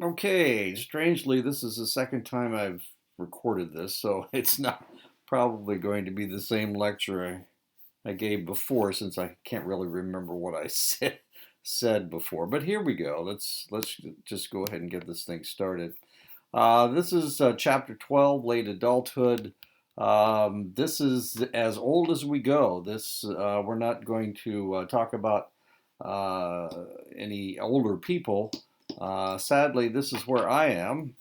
Okay, strangely, this is the second time I've recorded this, so it's not probably going to be the same lecture I gave before, since I can't really remember what I said before. But here we go. Let's just go ahead and get this thing started. This is chapter 12, late adulthood. This is as old as we go. This we're not going to talk about uh, any older people. Sadly, this is where I am.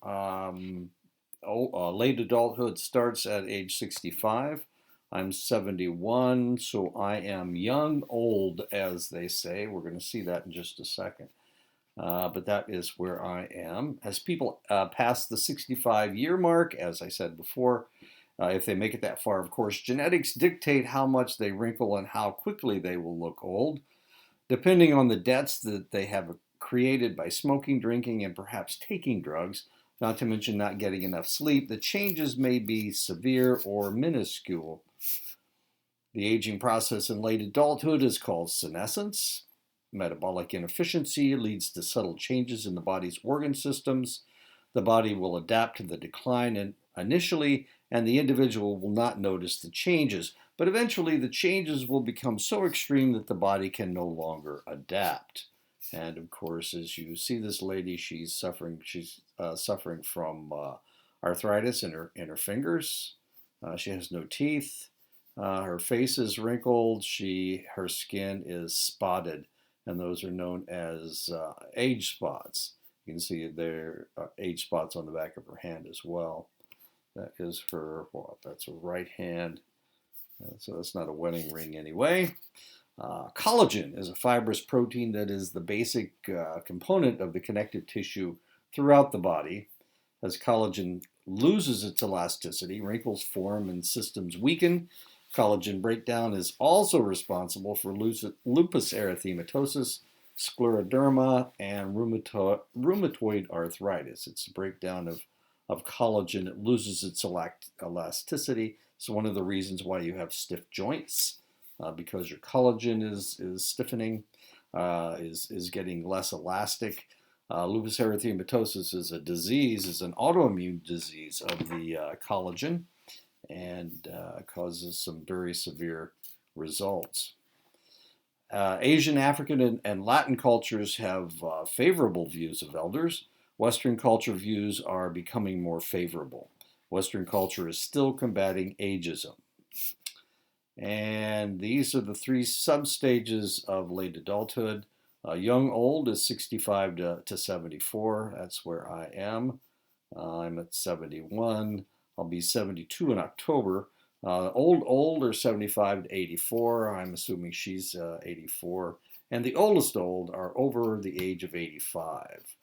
Late adulthood starts at age 65. I'm 71, so I am young old, as they say. We're going to see that in just a second. But that is where I am. As people pass the 65-year mark, as I said before, if they make it that far, of course, genetics dictate how much they wrinkle and how quickly they will look old. Depending on the debts that they have created by smoking, drinking, and perhaps taking drugs, not to mention not getting enough sleep, the changes may be severe or minuscule. The aging process in late adulthood is called senescence. Metabolic inefficiency leads to subtle changes in the body's organ systems. The body will adapt to the decline initially, and the individual will not notice the changes. But eventually, the changes will become so extreme that the body can no longer adapt. And of course, as you see this lady, she's suffering. She's suffering from arthritis in her fingers. She has no teeth. Her face is wrinkled. Her skin is spotted, and those are known as age spots. You can see there are age spots on the back of her hand as well. That is her, well, that's her right hand. So that's not a wedding ring anyway. Collagen is a fibrous protein that is the basic component of the connective tissue throughout the body. As collagen loses its elasticity, wrinkles form and systems weaken. Collagen breakdown is also responsible for lupus erythematosus, scleroderma, and rheumatoid arthritis. It's a breakdown of collagen. It loses its elasticity. So one of the reasons why you have stiff joints, because your collagen is stiffening, is getting less elastic. Lupus erythematosus is a disease, is an autoimmune disease of the collagen, and causes some very severe results. Asian, African, and Latin cultures have favorable views of elders. Western culture views are becoming more favorable. Western culture is still combating ageism. And these are the three substages of late adulthood. Young old is 65 to 74. That's where I am. I'm at 71. I'll be 72 in October. Old are 75 to 84. I'm assuming she's 84. And the oldest old are over the age of 85.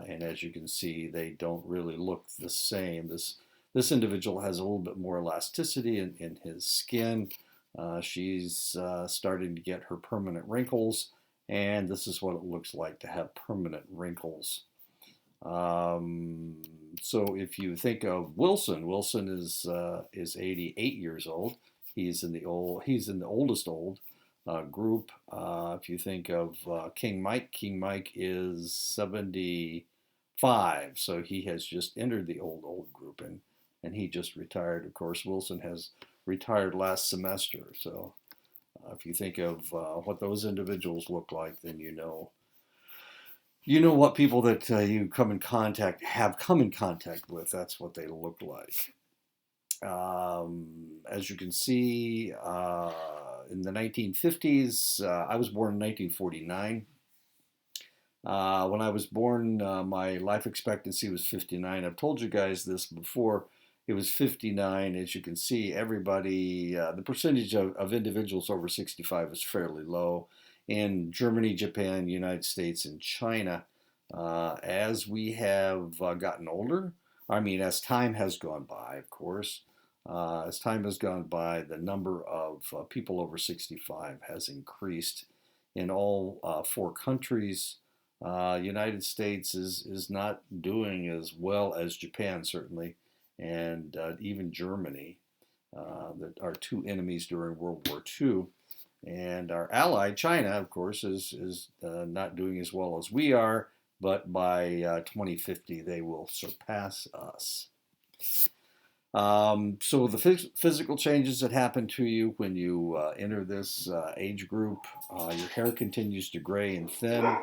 And as you can see, they don't really look the same. This individual has a little bit more elasticity in his skin. She's starting to get her permanent wrinkles, and this is what it looks like to have permanent wrinkles. So if you think of Wilson, Wilson is 88 years old. He's in the oldest old group. If you think of King Mike is 75, so he has just entered the old group, and he just retired. Of course, Wilson has retired last semester. So if you think of what those individuals look like, then you know what people that you have come in contact with. That's what they look like. As you can see, in the 1950s, I was born in 1949. When I was born, my life expectancy was 59. I've told you guys this before. It was 59. As you can see, everybody, the percentage of individuals over 65 is fairly low. In Germany, Japan, United States, and China, as we have gotten older, I mean, as time has gone by, of course, as time has gone by, the number of people over 65 has increased in all four countries. United States is not doing as well as Japan, certainly, and even Germany, that are two enemies during World War II. And our ally, China, of course, is not doing as well as we are. but by 2050 they will surpass us. So the physical changes that happen to you when you enter this age group, your hair continues to gray and thin,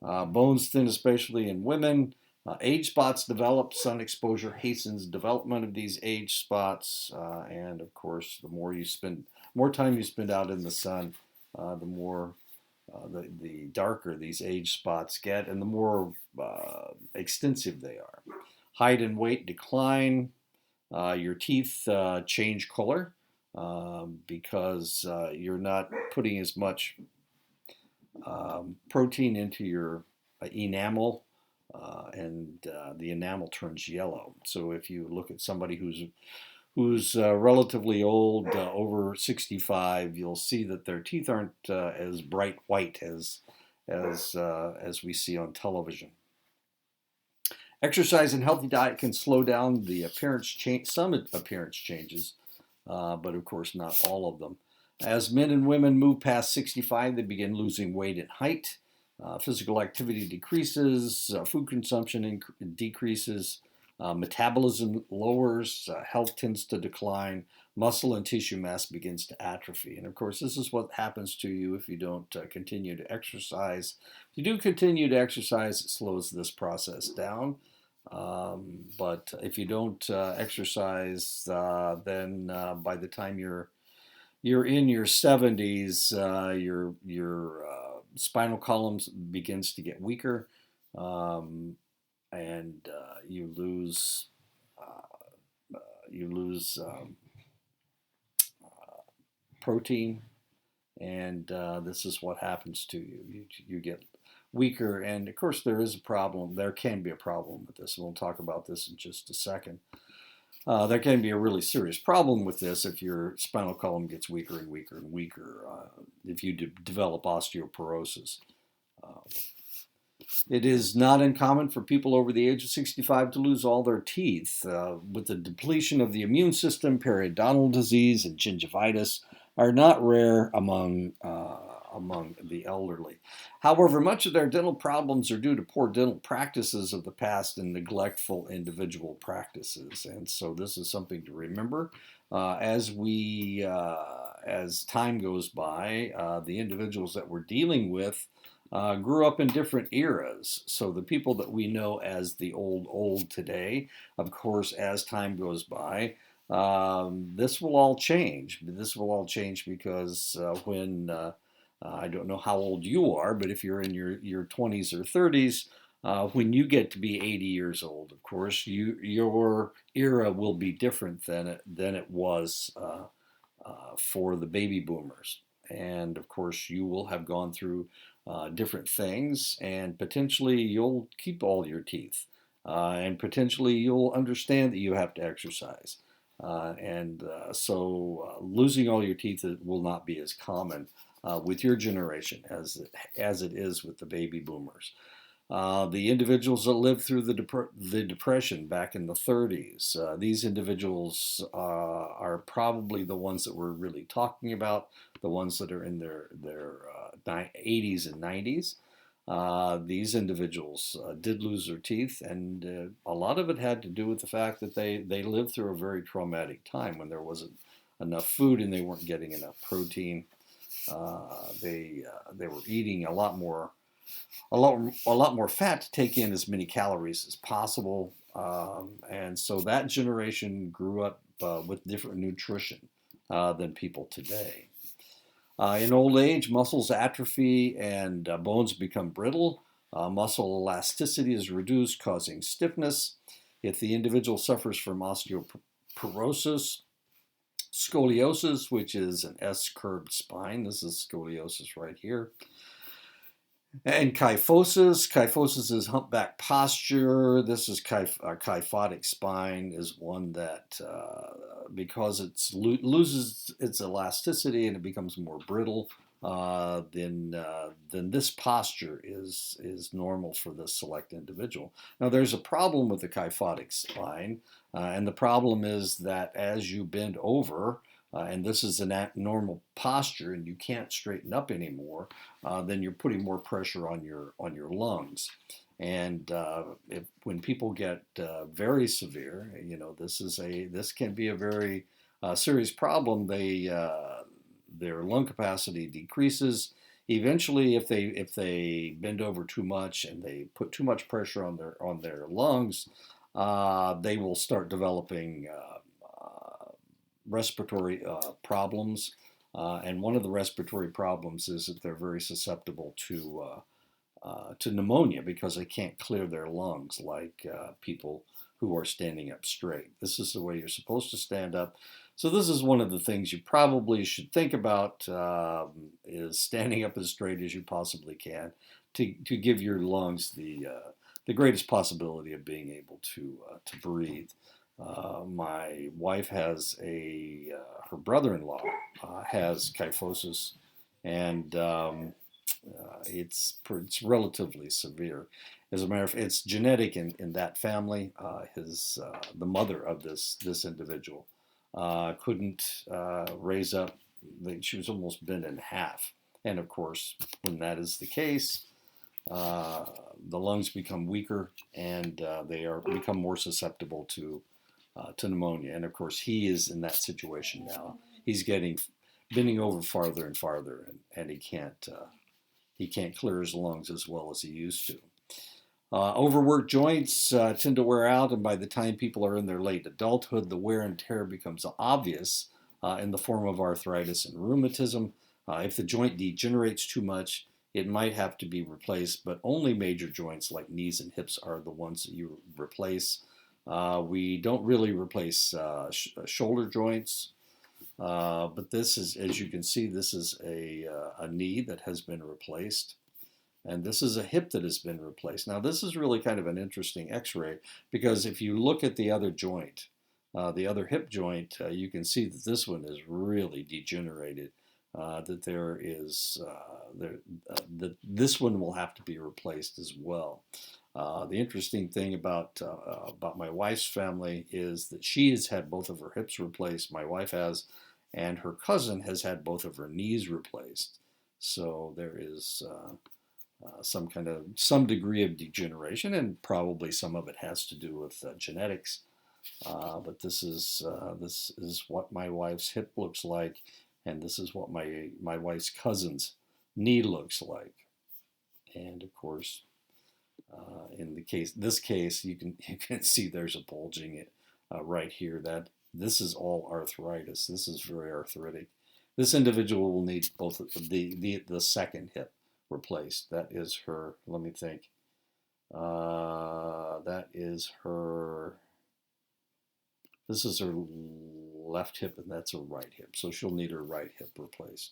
bones thin, especially in women. Age spots develop. Sun exposure hastens development of these age spots, and of course, the more time you spend out in the sun, the more the darker these age spots get, and the more extensive they are. Height and weight decline. Your teeth change color because you're not putting as much protein into your enamel, and the enamel turns yellow. So if you look at somebody who's relatively old, over 65, you'll see that their teeth aren't as bright white as we see on television. Exercise and healthy diet can slow down the some appearance changes, but of course not all of them. As men and women move past 65, they begin losing weight and height. Physical activity decreases, food consumption decreases, metabolism lowers, health tends to decline, muscle and tissue mass begins to atrophy. And of course, this is what happens to you if you don't continue to exercise. If you do continue to exercise, it slows this process down. But if you don't exercise, then by the time you're in your 70s, your spinal column begins to get weaker, and you lose protein, and this is what happens to you. You get weaker, and of course there is a problem. There can be a problem with this. We'll talk about this in just a second. There can be a really serious problem with this if your spinal column gets weaker and weaker and weaker, if you develop osteoporosis. It is not uncommon for people over the age of 65 to lose all their teeth. With the depletion of the immune system, periodontal disease and gingivitis are not rare among the elderly. However, much of their dental problems are due to poor dental practices of the past and neglectful individual practices. And so this is something to remember as time goes by. The individuals that we're dealing with grew up in different eras. So the people that we know as the old today, of course, as time goes by, this will all change. This will all change because when I don't know how old you are, but if you're in your 20s or 30s, when you get to be 80 years old, of course, your era will be different than it was for the baby boomers. And of course, you will have gone through different things, and potentially you'll keep all your teeth, and potentially you'll understand that you have to exercise. So losing all your teeth will not be as common with your generation as it is with the baby boomers. The individuals that lived through the Depression back in the 30s, these individuals are probably the ones that we're really talking about, the ones that are in their 80s and 90s. These individuals did lose their teeth, and a lot of it had to do with the fact that they lived through a very traumatic time when there wasn't enough food and they weren't getting enough protein. They were eating a lot more fat to take in as many calories as possible, and so that generation grew up with different nutrition than people today. In old age, muscles atrophy and bones become brittle. Muscle elasticity is reduced, causing stiffness. If the individual suffers from osteoporosis, scoliosis, which is an S-curved spine, this is scoliosis right here, and kyphosis. Kyphosis is humpback posture. This is kyphotic spine is one that, because it loses its elasticity and it becomes more brittle, then this posture is normal for this select individual. Now, there's a problem with the kyphotic spine, and the problem is that as you bend over, and this is an abnormal posture, and you can't straighten up anymore, then you're putting more pressure on your lungs, And when people get very severe, this can be a very serious problem. Their lung capacity decreases. Eventually, if they bend over too much and they put too much pressure on their lungs, they will start developing respiratory problems. And one of the respiratory problems is that they're very susceptible to pneumonia because they can't clear their lungs like people who are standing up straight. This is the way you're supposed to stand up. So this is one of the things you probably should think about is standing up as straight as you possibly can to give your lungs the greatest possibility of being able to breathe. My wife has her brother-in-law has kyphosis, and it's relatively severe. As a matter of fact, it's genetic in that family. The mother of this individual couldn't raise up. She was almost bent in half, and of course, when that is the case, the lungs become weaker and they become more susceptible to pneumonia. And of course, he is in that situation now. He's bending over farther and farther, and he can't clear his lungs as well as he used to. Overworked joints tend to wear out, and by the time people are in their late adulthood, the wear and tear becomes obvious in the form of arthritis and rheumatism. If the joint degenerates too much, it might have to be replaced, but only major joints like knees and hips are the ones that you replace. We don't really replace shoulder joints, but this is, as you can see, this is a knee that has been replaced. And this is a hip that has been replaced. Now, this is really kind of an interesting x-ray because if you look at the other joint, the other hip joint, you can see that this one is really degenerated, that this one will have to be replaced as well. The interesting thing about my wife's family is that she has had both of her hips replaced, my wife has, and her cousin has had both of her knees replaced. So there is some degree of degeneration, and probably some of it has to do with genetics. But this is what my wife's hip looks like, and this is what my wife's cousin's knee looks like. And of course, in this case, you can see there's a bulging right here. That this is all arthritis. This is very arthritic. This individual will need both the second hip replaced. That is her. Let me think. That is her. This is her left hip, and that's her right hip. So she'll need her right hip replaced.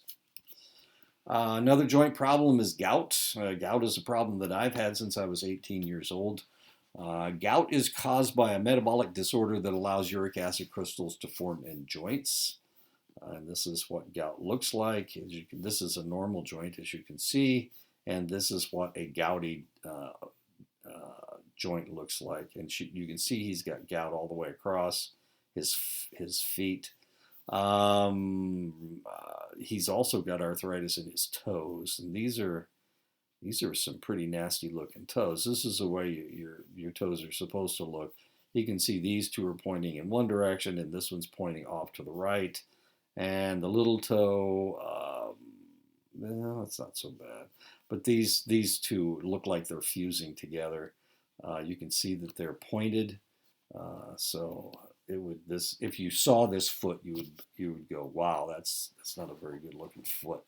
Another joint problem is gout. Gout is a problem that I've had since I was 18 years old. Gout is caused by a metabolic disorder that allows uric acid crystals to form in joints. And this is what gout looks like. This is a normal joint, as you can see, and this is what a gouty joint looks like. And you can see he's got gout all the way across his feet. He's also got arthritis in his toes, and these are some pretty nasty looking toes. This is the way your toes are supposed to look. You can see these two are pointing in one direction, and this one's pointing off to the right. And the little toe, well, it's not so bad. But these two look like they're fusing together. You can see that they're pointed. So if you saw this foot, you would go, wow, that's not a very good looking foot.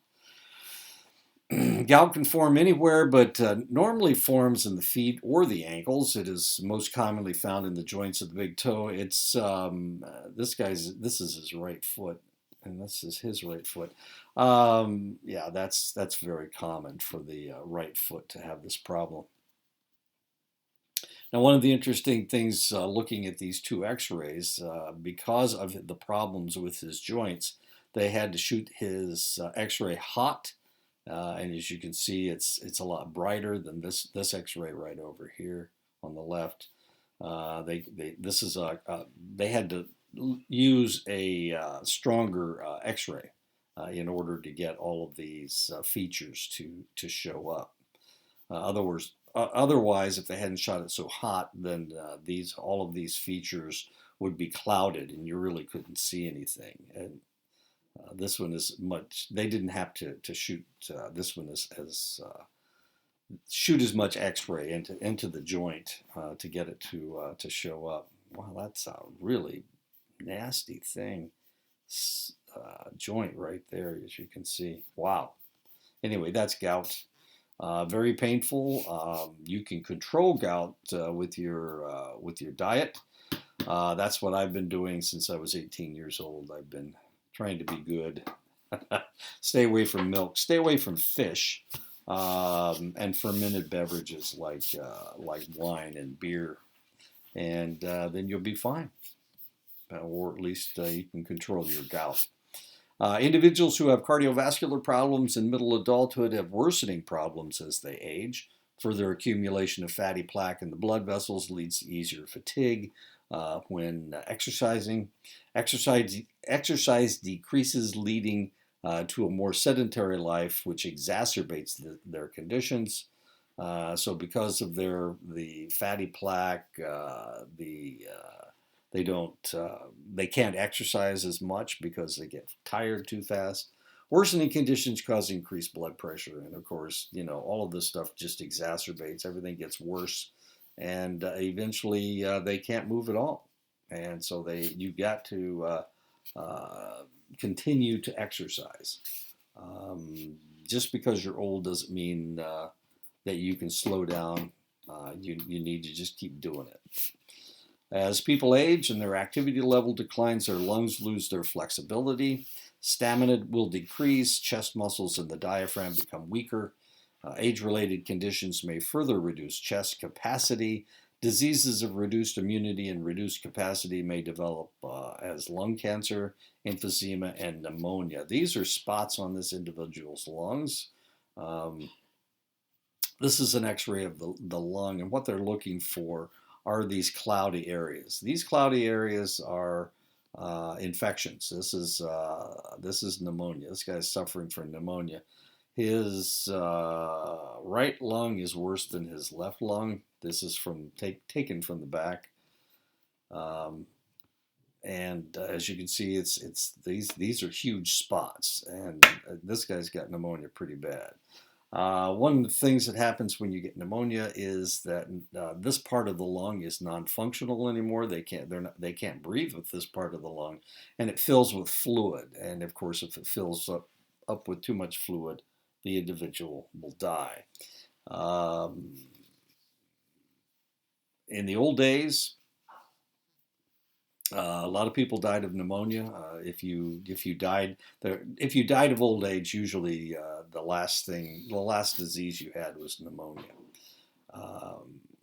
Gout can form anywhere, but normally forms in the feet or the ankles. It is most commonly found in the joints of the big toe. It's this is his right foot, and this is his right foot. Yeah, that's very common for the right foot to have this problem. Now, one of the interesting things looking at these two x-rays, because of the problems with his joints, they had to shoot his x-ray hot. And as you can see, it's a lot brighter than this x-ray right over here on the left. They had to use a stronger x-ray in order to get all of these features to show up. otherwise, if they hadn't shot it so hot, then all of these features would be clouded, and you really couldn't see anything. And this one is much. They didn't have to shoot this one as shoot as much X-ray into the joint to get it to show up. Wow, that's a really nasty thing. Joint right there, as you can see. Wow. Anyway, that's gout. Very painful. You can control gout with your diet. That's what I've been doing since I was 18 years old. I've been trying to be good. Stay away from milk. Stay away from fish and fermented beverages like wine and beer, and then you'll be fine. Or at least you can control your gout. Individuals who have cardiovascular problems in middle adulthood have worsening problems as they age. Further accumulation of fatty plaque in the blood vessels leads to easier fatigue when exercising. Exercise decreases, leading to a more sedentary life, which exacerbates their conditions. So, because of the fatty plaque, they can't exercise as much because they get tired too fast. Worsening conditions cause increased blood pressure, and of course, all of this stuff just exacerbates. Everything gets worse, and eventually they can't move at all. And so you got to continue to exercise. Just because you're old doesn't mean that you can slow down. You need to just keep doing it. As people age and their activity level declines, their lungs lose their flexibility. Stamina will decrease. Chest muscles and the diaphragm become weaker. Age-related conditions may further reduce chest capacity. Diseases of reduced immunity and reduced capacity may develop as lung cancer, emphysema, and pneumonia. These are spots on this individual's lungs. This is an x-ray of the lung, and what they're looking for are these cloudy areas. These cloudy areas are infections. This is pneumonia. This guy's suffering from pneumonia. His right lung is worse than his left lung. This is taken from the back, and as you can see, it's these are huge spots, and this guy's got pneumonia pretty bad. One of the things that happens when you get pneumonia is that this part of the lung is non-functional anymore. They can't breathe with this part of the lung, and it fills with fluid. And of course, if it fills up with too much fluid, the individual will die. In the old days, a lot of people died of pneumonia. If you died of old age, usually the last disease you had was pneumonia,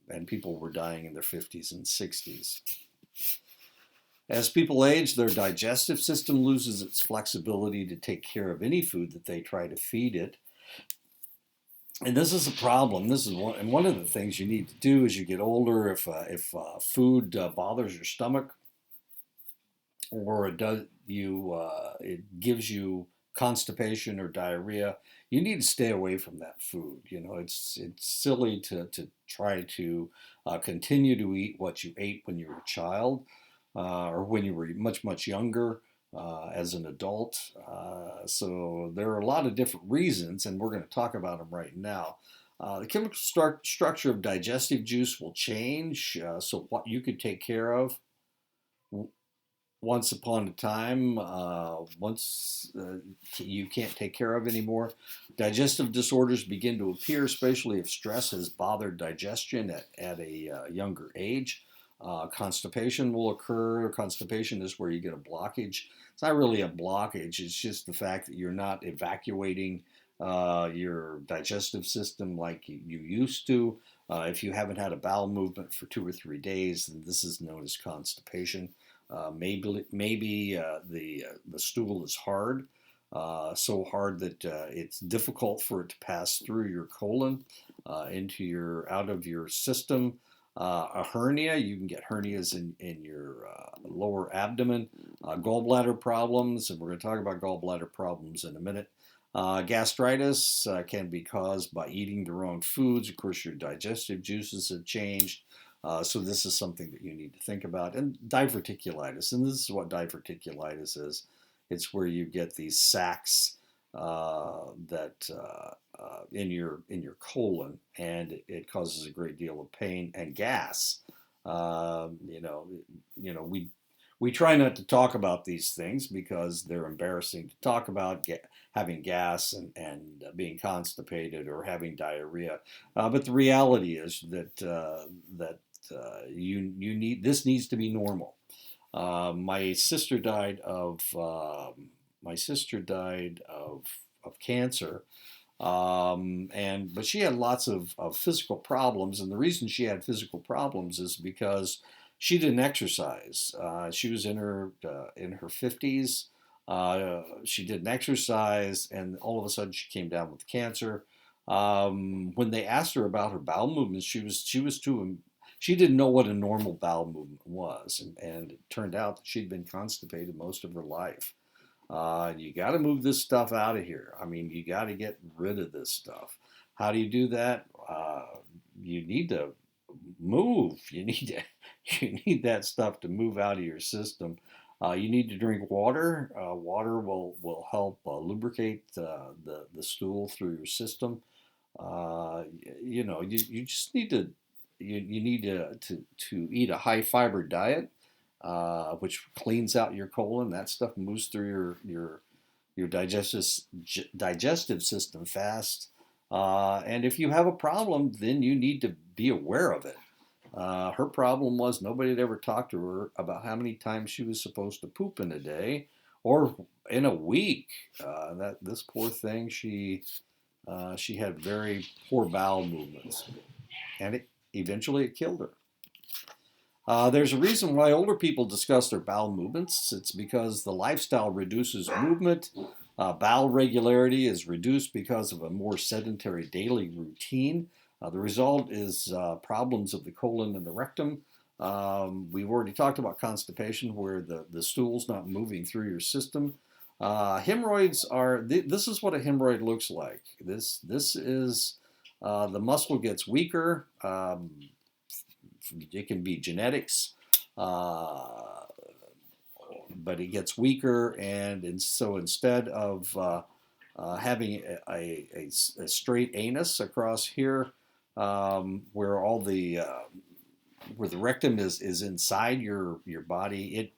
and people were dying in their 50s and 60s. As people age, their digestive system loses its flexibility to take care of any food that they try to feed it. And this is a problem. This is one of the things you need to do as you get older. If food bothers your stomach, or it gives you constipation or diarrhea, you need to stay away from that food. It's silly to try to continue to eat what you ate when you were a child or when you were much younger as an adult. So there are a lot of different reasons, and we're going to talk about them right now. The chemical structure of digestive juice will change, so what you could take care of once upon a time, once you can't take care of anymore. Digestive disorders begin to appear, especially if stress has bothered digestion at a younger age. Constipation will occur. Constipation is where you get a blockage. It's not really a blockage. It's just the fact that you're not evacuating your digestive system like you used to. If you haven't had a bowel movement for 2 or 3 days, then this is known as constipation. Maybe the stool is hard, so hard that it's difficult for it to pass through your colon out of your system. A hernia, you can get hernias in your lower abdomen. Gallbladder problems, and we're going to talk about gallbladder problems in a minute. Gastritis can be caused by eating the wrong foods. Of course, your digestive juices have changed. So this is something that you need to think about. And diverticulitis, and this is what diverticulitis is. It's where you get these sacs that in your colon, and it causes a great deal of pain and gas. You know, we try not to talk about these things because they're embarrassing to talk about, having gas and being constipated or having diarrhea. But the reality is that you need this needs to be normal. My sister died of cancer, but she had lots of physical problems, and the reason she had physical problems is because she didn't exercise. She was in her 50s. She didn't exercise, and all of a sudden she came down with cancer. When they asked her about her bowel movements, she didn't know what a normal bowel movement was, and it turned out that she'd been constipated most of her life. You got to move this stuff out of here. I mean, you got to get rid of this stuff. How do you do that? You need to move. You need that stuff to move out of your system. You need to drink water. Water will help lubricate the stool through your system. You just need to you need to eat a high fiber diet, which cleans out your colon. That stuff moves through your digestive system fast. And if you have a problem, then you need to be aware of it. Her problem was nobody had ever talked to her about how many times she was supposed to poop in a day or in a week. That this poor thing, she had very poor bowel movements, and eventually it killed her. There's a reason why older people discuss their bowel movements. It's because the lifestyle reduces movement. Bowel regularity is reduced because of a more sedentary daily routine. The result is problems of the colon and the rectum. We've already talked about constipation, where the stool's not moving through your system. Hemorrhoids this is what a hemorrhoid looks like. This is the muscle gets weaker. It can be genetics, but it gets weaker, and so instead of having a straight anus across here, where where the rectum is inside your body, it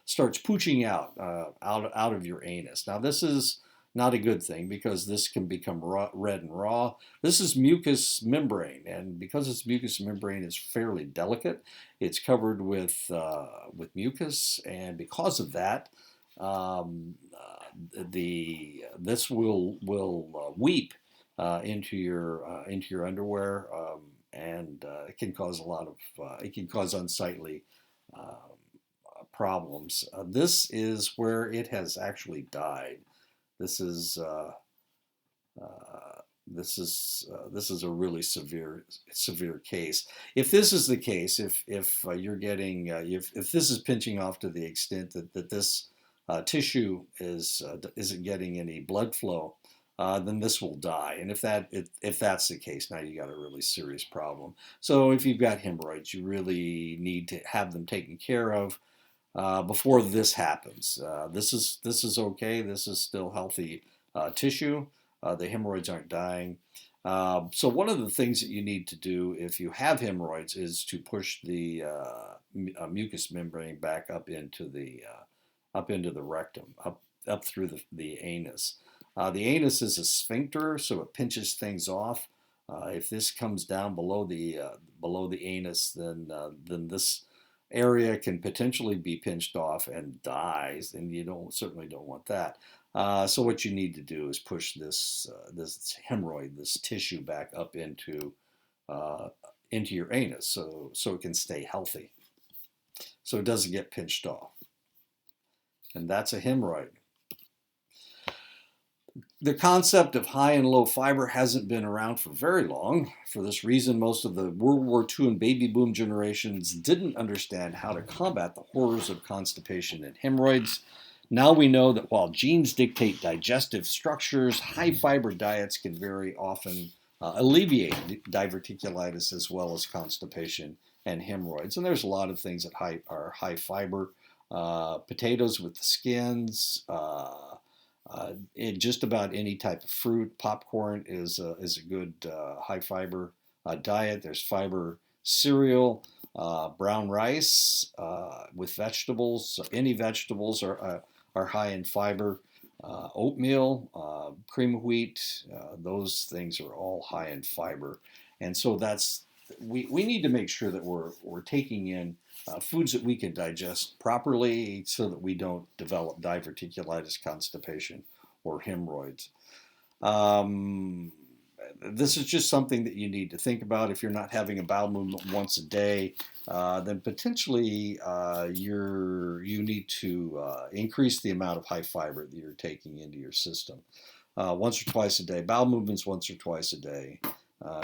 starts pooching out of your anus. Now this is not a good thing because this can become red and raw. This is mucous membrane, and because its mucous membrane is fairly delicate, it's covered with mucus, and because of that, this will weep into your underwear, and it can cause it can cause unsightly uh, problems. This is where it has actually died. This is uh, this is a really severe case. If this is the case, if you're getting if this is pinching off to the extent that this tissue isn't getting any blood flow, then this will die. And if that's the case, now you got a really serious problem. So if you've got hemorrhoids, you really need to have them taken care of before this happens. This is okay. This is still healthy tissue. The hemorrhoids aren't dying. So one of the things that you need to do if you have hemorrhoids is to push the mucous membrane back up into the rectum, up through the anus. The anus is a sphincter, so it pinches things off. If this comes down below the anus, then this area can potentially be pinched off and dies, and you certainly don't want that. So what you need to do is push this hemorrhoid, this tissue, back up into your anus, so it can stay healthy, so it doesn't get pinched off. And that's a hemorrhoid. The concept of high and low fiber hasn't been around for very long. For this reason, most of the World War II and baby boom generations didn't understand how to combat the horrors of constipation and hemorrhoids. Now we know that while genes dictate digestive structures, high fiber diets can very often alleviate diverticulitis as well as constipation and hemorrhoids. And there's a lot of things that are high fiber. Potatoes with the skins, in just about any type of fruit. Popcorn is a good high fiber diet. There's fiber cereal, brown rice with vegetables. Any vegetables are high in fiber. Oatmeal, cream of wheat, those things are all high in fiber. And so we need to make sure that we're taking in foods that we can digest properly so that we don't develop diverticulitis, constipation, or hemorrhoids. Um, this is just something that you need to think about. If you're not having a bowel movement once a day, then potentially you need to increase the amount of high fiber that you're taking into your system. Once or twice a day, bowel movements once or twice a day.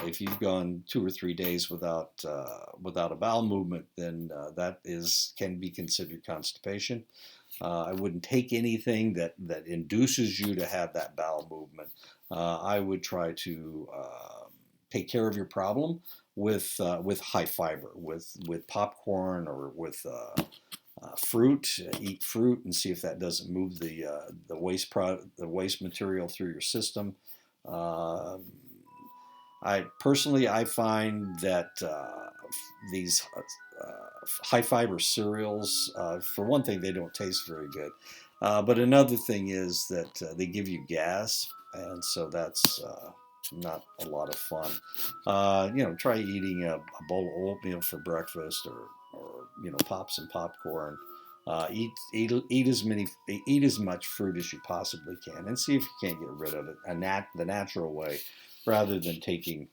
If you've gone 2 or 3 days without a bowel movement, then that can be considered constipation. I wouldn't take anything that induces you to have that bowel movement. I would try to take care of your problem with high fiber, with popcorn or with fruit. Eat fruit and see if that doesn't move the waste material through your system. Uh, I find that these high fiber cereals, for one thing, they don't taste very good. But another thing is that they give you gas, and so that's not a lot of fun. Try eating a bowl of oatmeal for breakfast, or pop some popcorn. Eat as much fruit as you possibly can, and see if you can't get rid of it the natural way, rather than taking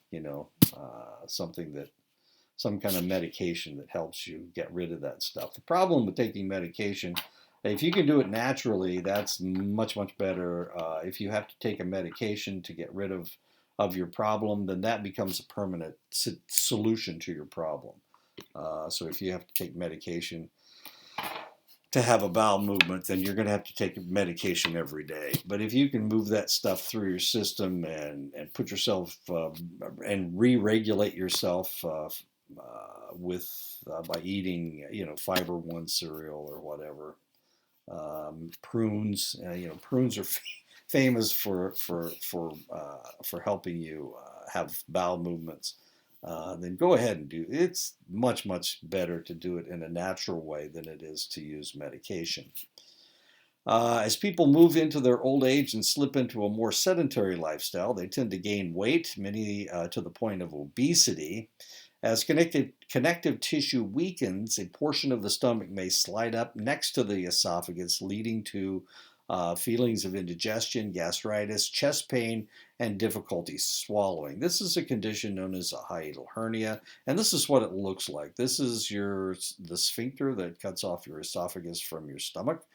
some kind of medication that helps you get rid of that stuff. The problem with taking medication, if you can do it naturally, that's much, much better. If you have to take a medication to get rid of your problem, then that becomes a permanent solution to your problem. So if you have to take medication to have a bowel movement, then you're going to have to take medication every day. But if you can move that stuff through your system and put yourself and re-regulate yourself by eating, Fiber One cereal or whatever, prunes. Prunes are famous for helping you have bowel movements. Then go ahead and do it. It's much, much better to do it in a natural way than it is to use medication. As people move into their old age and slip into a more sedentary lifestyle, they tend to gain weight, many to the point of obesity. As connective tissue weakens, a portion of the stomach may slide up next to the esophagus, leading to feelings of indigestion, gastritis, chest pain, and difficulty swallowing. This is a condition known as a hiatal hernia, and this is what it looks like. This is the sphincter that cuts off your esophagus from your stomach.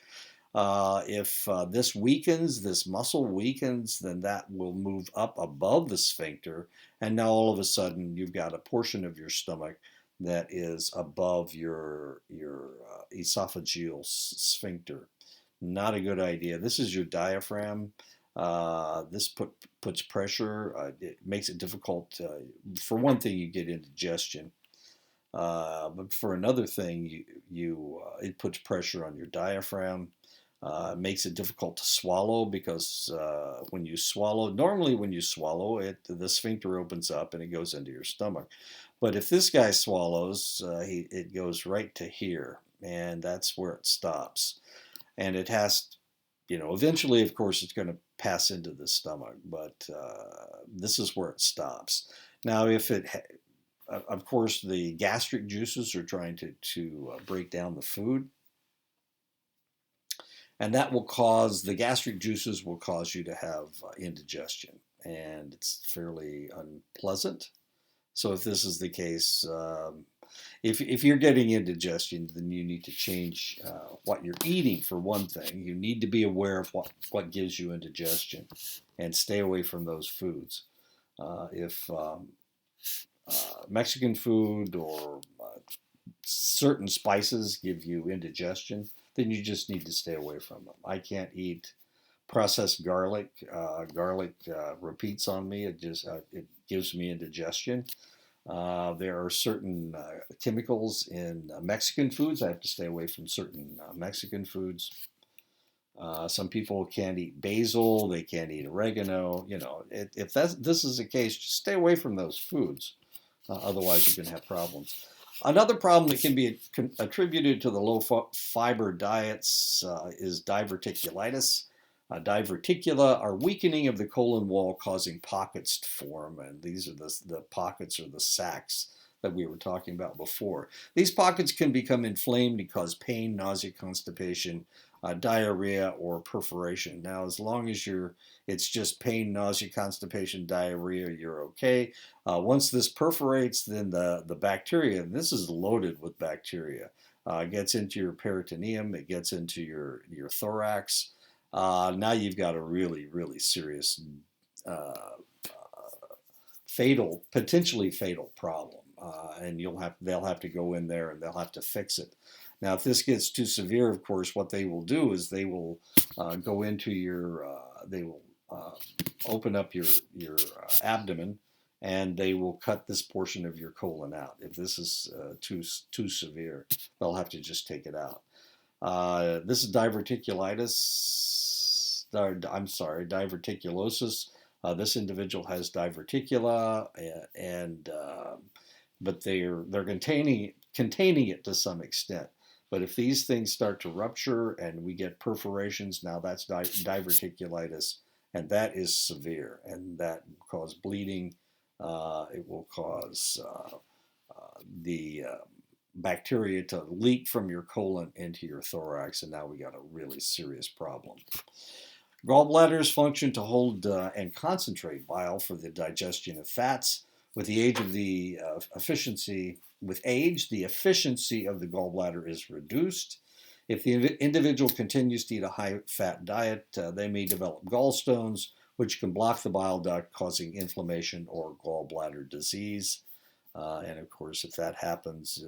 If this muscle weakens, then that will move up above the sphincter, and now all of a sudden you've got a portion of your stomach that is above your esophageal sphincter. Not a good idea. This is your diaphragm. This puts pressure. It makes it difficult. For one thing, you get indigestion. But for another thing, it puts pressure on your diaphragm. Makes it difficult to swallow because normally when you swallow, the sphincter opens up and it goes into your stomach. But if this guy swallows, it goes right to here, and that's where it stops. And it has, eventually, of course, it's going to pass into the stomach, but this is where it stops. Now, of course, the gastric juices are trying to break down the food, and the gastric juices will cause you to have indigestion, and it's fairly unpleasant. So if this is the case, if you're getting indigestion, then you need to change what you're eating. For one thing, you need to be aware of what gives you indigestion, and stay away from those foods. If Mexican food or certain spices give you indigestion, then you just need to stay away from them. I can't eat processed garlic. Garlic repeats on me. It gives me indigestion. There are certain chemicals in Mexican foods. I have to stay away from certain Mexican foods. Some people can't eat basil. They can't eat oregano. If this is the case, just stay away from those foods. Otherwise, you're going to have problems. Another problem that can be attributed to the low fiber diets is diverticulitis. Diverticula are weakening of the colon wall, causing pockets to form, and these are the pockets or the sacs that we were talking about before. These pockets can become inflamed and cause pain, nausea, constipation, diarrhea, or perforation. Now, as long as it's just pain, nausea, constipation, diarrhea, you're okay. Once this perforates, then the bacteria, and this is loaded with bacteria, gets into your peritoneum, it gets into your thorax. Now you've got a really, really serious, potentially fatal problem, and they'll have to go in there and they'll have to fix it. Now, if this gets too severe, of course, what they will do is they will go into they will open up your abdomen, and they will cut this portion of your colon out. If this is too severe, they'll have to just take it out. This is diverticulitis. I'm sorry, diverticulosis. This individual has diverticula, but they're containing it to some extent. But if these things start to rupture and we get perforations, now that's diverticulitis, and that is severe, and that will cause bleeding. It will cause the bacteria to leak from your colon into your thorax, and now we got a really serious problem. Gallbladders function to hold and concentrate bile for the digestion of fats. With age, the efficiency of the gallbladder is reduced. If the individual continues to eat a high-fat diet, they may develop gallstones, which can block the bile duct, causing inflammation or gallbladder disease. And of course, if that happens,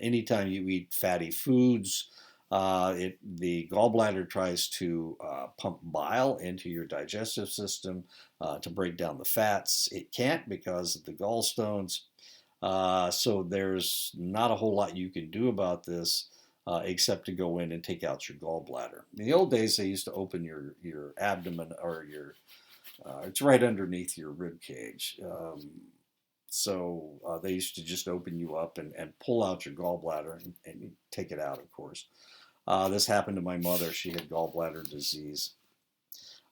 anytime you eat fatty foods, the gallbladder tries to pump bile into your digestive system to break down the fats. It can't because of the gallstones. So there's not a whole lot you can do about this except to go in and take out your gallbladder. In the old days, they used to open your abdomen or it's right underneath your rib cage. So they used to just open you up and pull out your gallbladder and take it out, of course. This happened to my mother. She had gallbladder disease.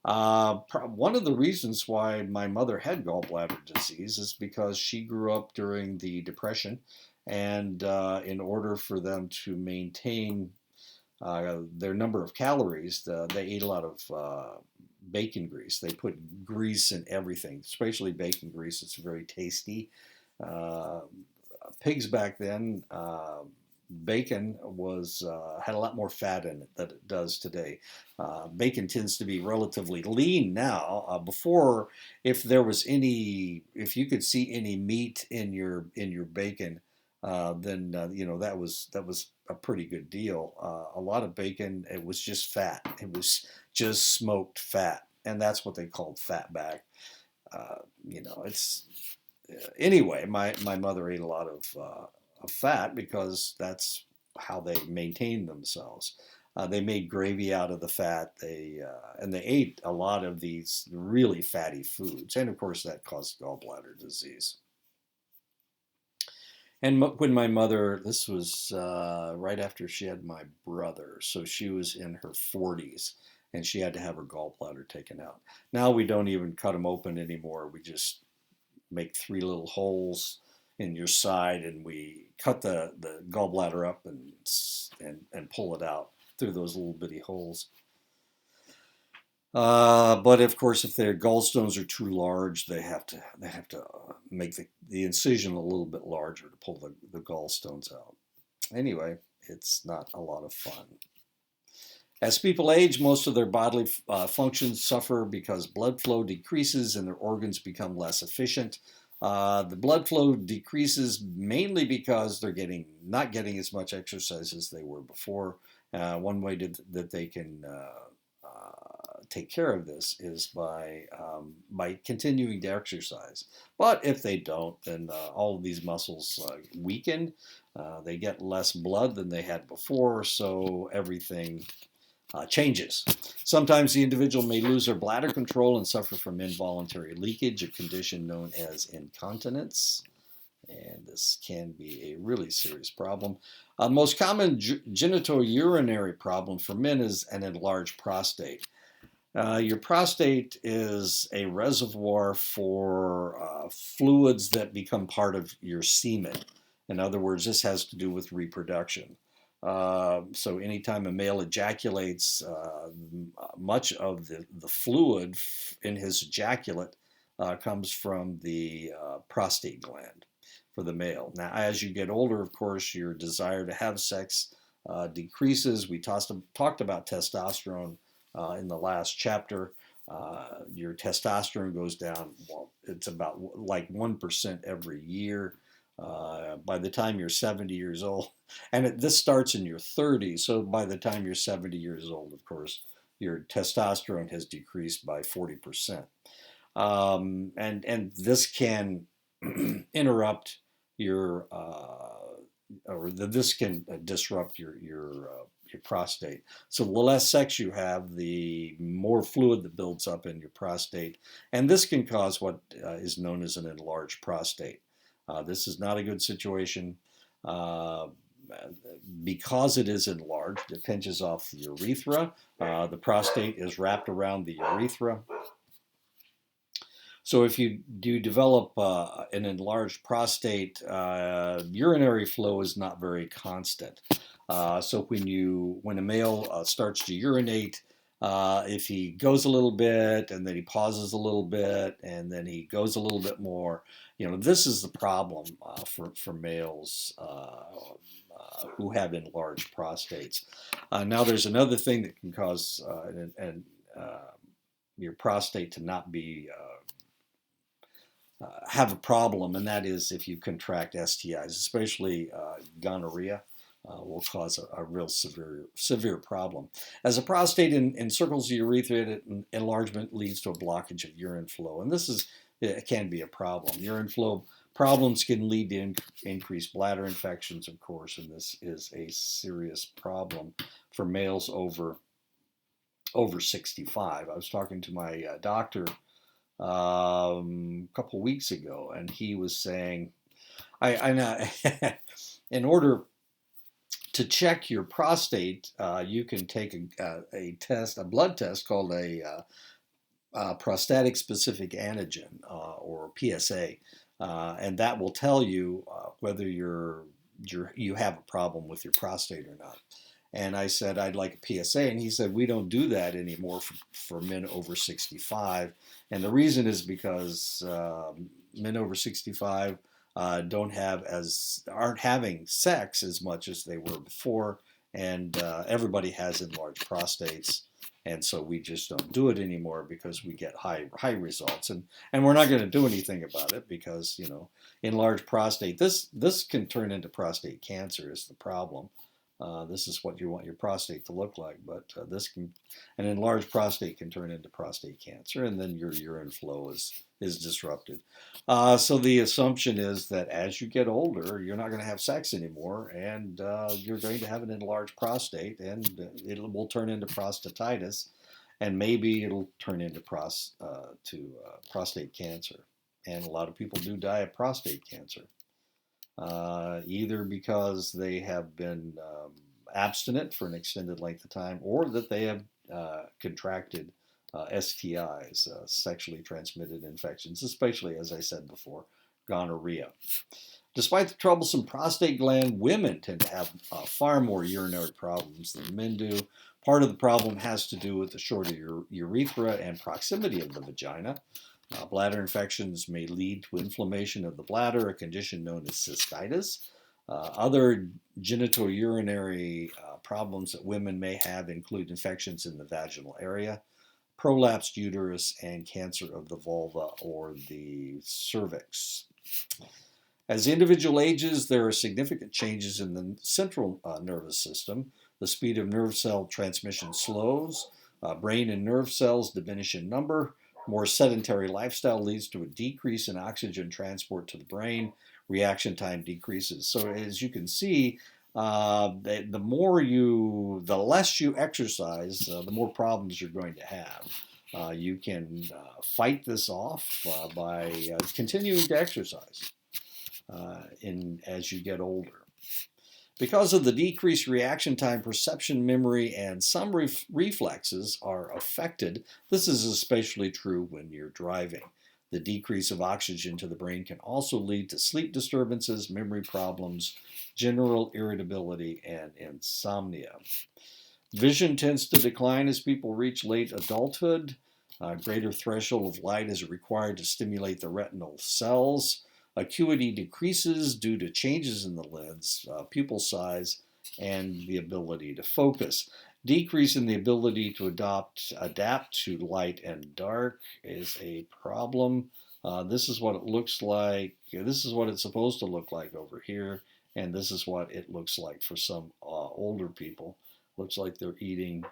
One of the reasons why my mother had gallbladder disease is because she grew up during the Depression, and in order for them to maintain their number of calories, they ate a lot of bacon grease. They put grease in everything, especially bacon grease. It's very tasty. Pigs back then, bacon had a lot more fat in it than it does today. Bacon tends to be relatively lean now. Before, if you could see any meat in your bacon, then that was a pretty good deal. A lot of bacon, it was just fat. It was just smoked fat, and that's what they called fatback. It's anyway. My mother ate a lot of fat because that's how they maintained themselves. They made gravy out of the fat. They ate a lot of these really fatty foods, and of course that caused gallbladder disease. And when my mother, this was right after she had my brother, so she was in her 40s, and she had to have her gallbladder taken out. Now we don't even cut them open anymore. We just make 3 little holes in your side, and we cut the gallbladder up and pull it out through those little bitty holes. But of course, if their gallstones are too large, they have to make the incision a little bit larger to pull the gallstones out. Anyway, it's not a lot of fun. As people age, most of their bodily functions suffer because blood flow decreases and their organs become less efficient. The blood flow decreases mainly because they're not getting as much exercise as they were before. One way that they can take care of this is by continuing to exercise. But if they don't, then all of these muscles weaken. They get less blood than they had before, so everything changes. Sometimes the individual may lose their bladder control and suffer from involuntary leakage, a condition known as incontinence. And this can be a really serious problem. Most common genitourinary problem for men is an enlarged prostate. Your prostate is a reservoir for fluids that become part of your semen. In other words, this has to do with reproduction. So anytime a male ejaculates, much of the fluid in his ejaculate comes from the prostate gland for the male. Now, as you get older, of course, your desire to have sex decreases. We talked about testosterone in the last chapter. Your testosterone goes down, well, it's about like 1% every year. By the time you're 70 years old, and this starts in your 30s, so by the time you're 70 years old, of course, your testosterone has decreased by 40%. And this can interrupt your, this can disrupt your prostate. So the less sex you have, the more fluid that builds up in your prostate, and this can cause what is known as an enlarged prostate. This is not a good situation. Because it is enlarged, it pinches off the urethra. The prostate is wrapped around the urethra. So if you do develop an enlarged prostate, urinary flow is not very constant. So when a male starts to urinate, if he goes a little bit and then he pauses a little bit and then he goes a little bit more, this is the problem for males who have enlarged prostates. Now there's another thing that can cause your prostate to not be have a problem, and that is if you contract STIs, especially gonorrhea. Will cause a real severe problem. As a prostate encircles the urethra, enlargement leads to a blockage of urine flow, and it can be a problem. Urine flow problems can lead to increased bladder infections, of course, and this is a serious problem for males over 65. I was talking to my doctor a couple weeks ago, and he was saying, in order to check your prostate, you can take a blood test called a prostatic specific antigen, or PSA, and that will tell you whether you have a problem with your prostate or not. And I said, I'd like a PSA, and he said, we don't do that anymore for men over 65, and the reason is because men over 65 aren't having sex as much as they were before, and everybody has enlarged prostates, and so we just don't do it anymore because we get high results, and we're not going to do anything about it because enlarged prostate, this can turn into prostate cancer is the problem. This is what you want your prostate to look like, but an enlarged prostate can turn into prostate cancer, and then your urine flow is disrupted. So the assumption is that as you get older, you're not going to have sex anymore, and you're going to have an enlarged prostate, and it will turn into prostatitis, and maybe it'll turn into prostate cancer. And a lot of people do die of prostate cancer. Either because they have been abstinent for an extended length of time, or that they have contracted STIs, sexually transmitted infections, especially, as I said before, gonorrhea. Despite the troublesome prostate gland, women tend to have far more urinary problems than men do. Part of the problem has to do with the shorter urethra and proximity of the vagina. Bladder infections may lead to inflammation of the bladder, a condition known as cystitis. Other genitourinary problems that women may have include infections in the vaginal area, prolapsed uterus, and cancer of the vulva or the cervix. As the individual ages, there are significant changes in the central nervous system. The speed of nerve cell transmission slows. Brain and nerve cells diminish in number. More sedentary lifestyle leads to a decrease in oxygen transport to the brain. Reaction time decreases. So as you can see, the less you exercise, the more problems you're going to have. You can fight this off by continuing to exercise as you get older. Because of the decreased reaction time, perception, memory, and some reflexes are affected. This is especially true when you're driving. The decrease of oxygen to the brain can also lead to sleep disturbances, memory problems, general irritability, and insomnia. Vision tends to decline as people reach late adulthood. A greater threshold of light is required to stimulate the retinal cells. Acuity decreases due to changes in the lens, pupil size, and the ability to focus. Decrease in the ability to adapt to light and dark is a problem. This is what it looks like. This is what it's supposed to look like over here, and this is what it looks like for some older people. Looks like they're eating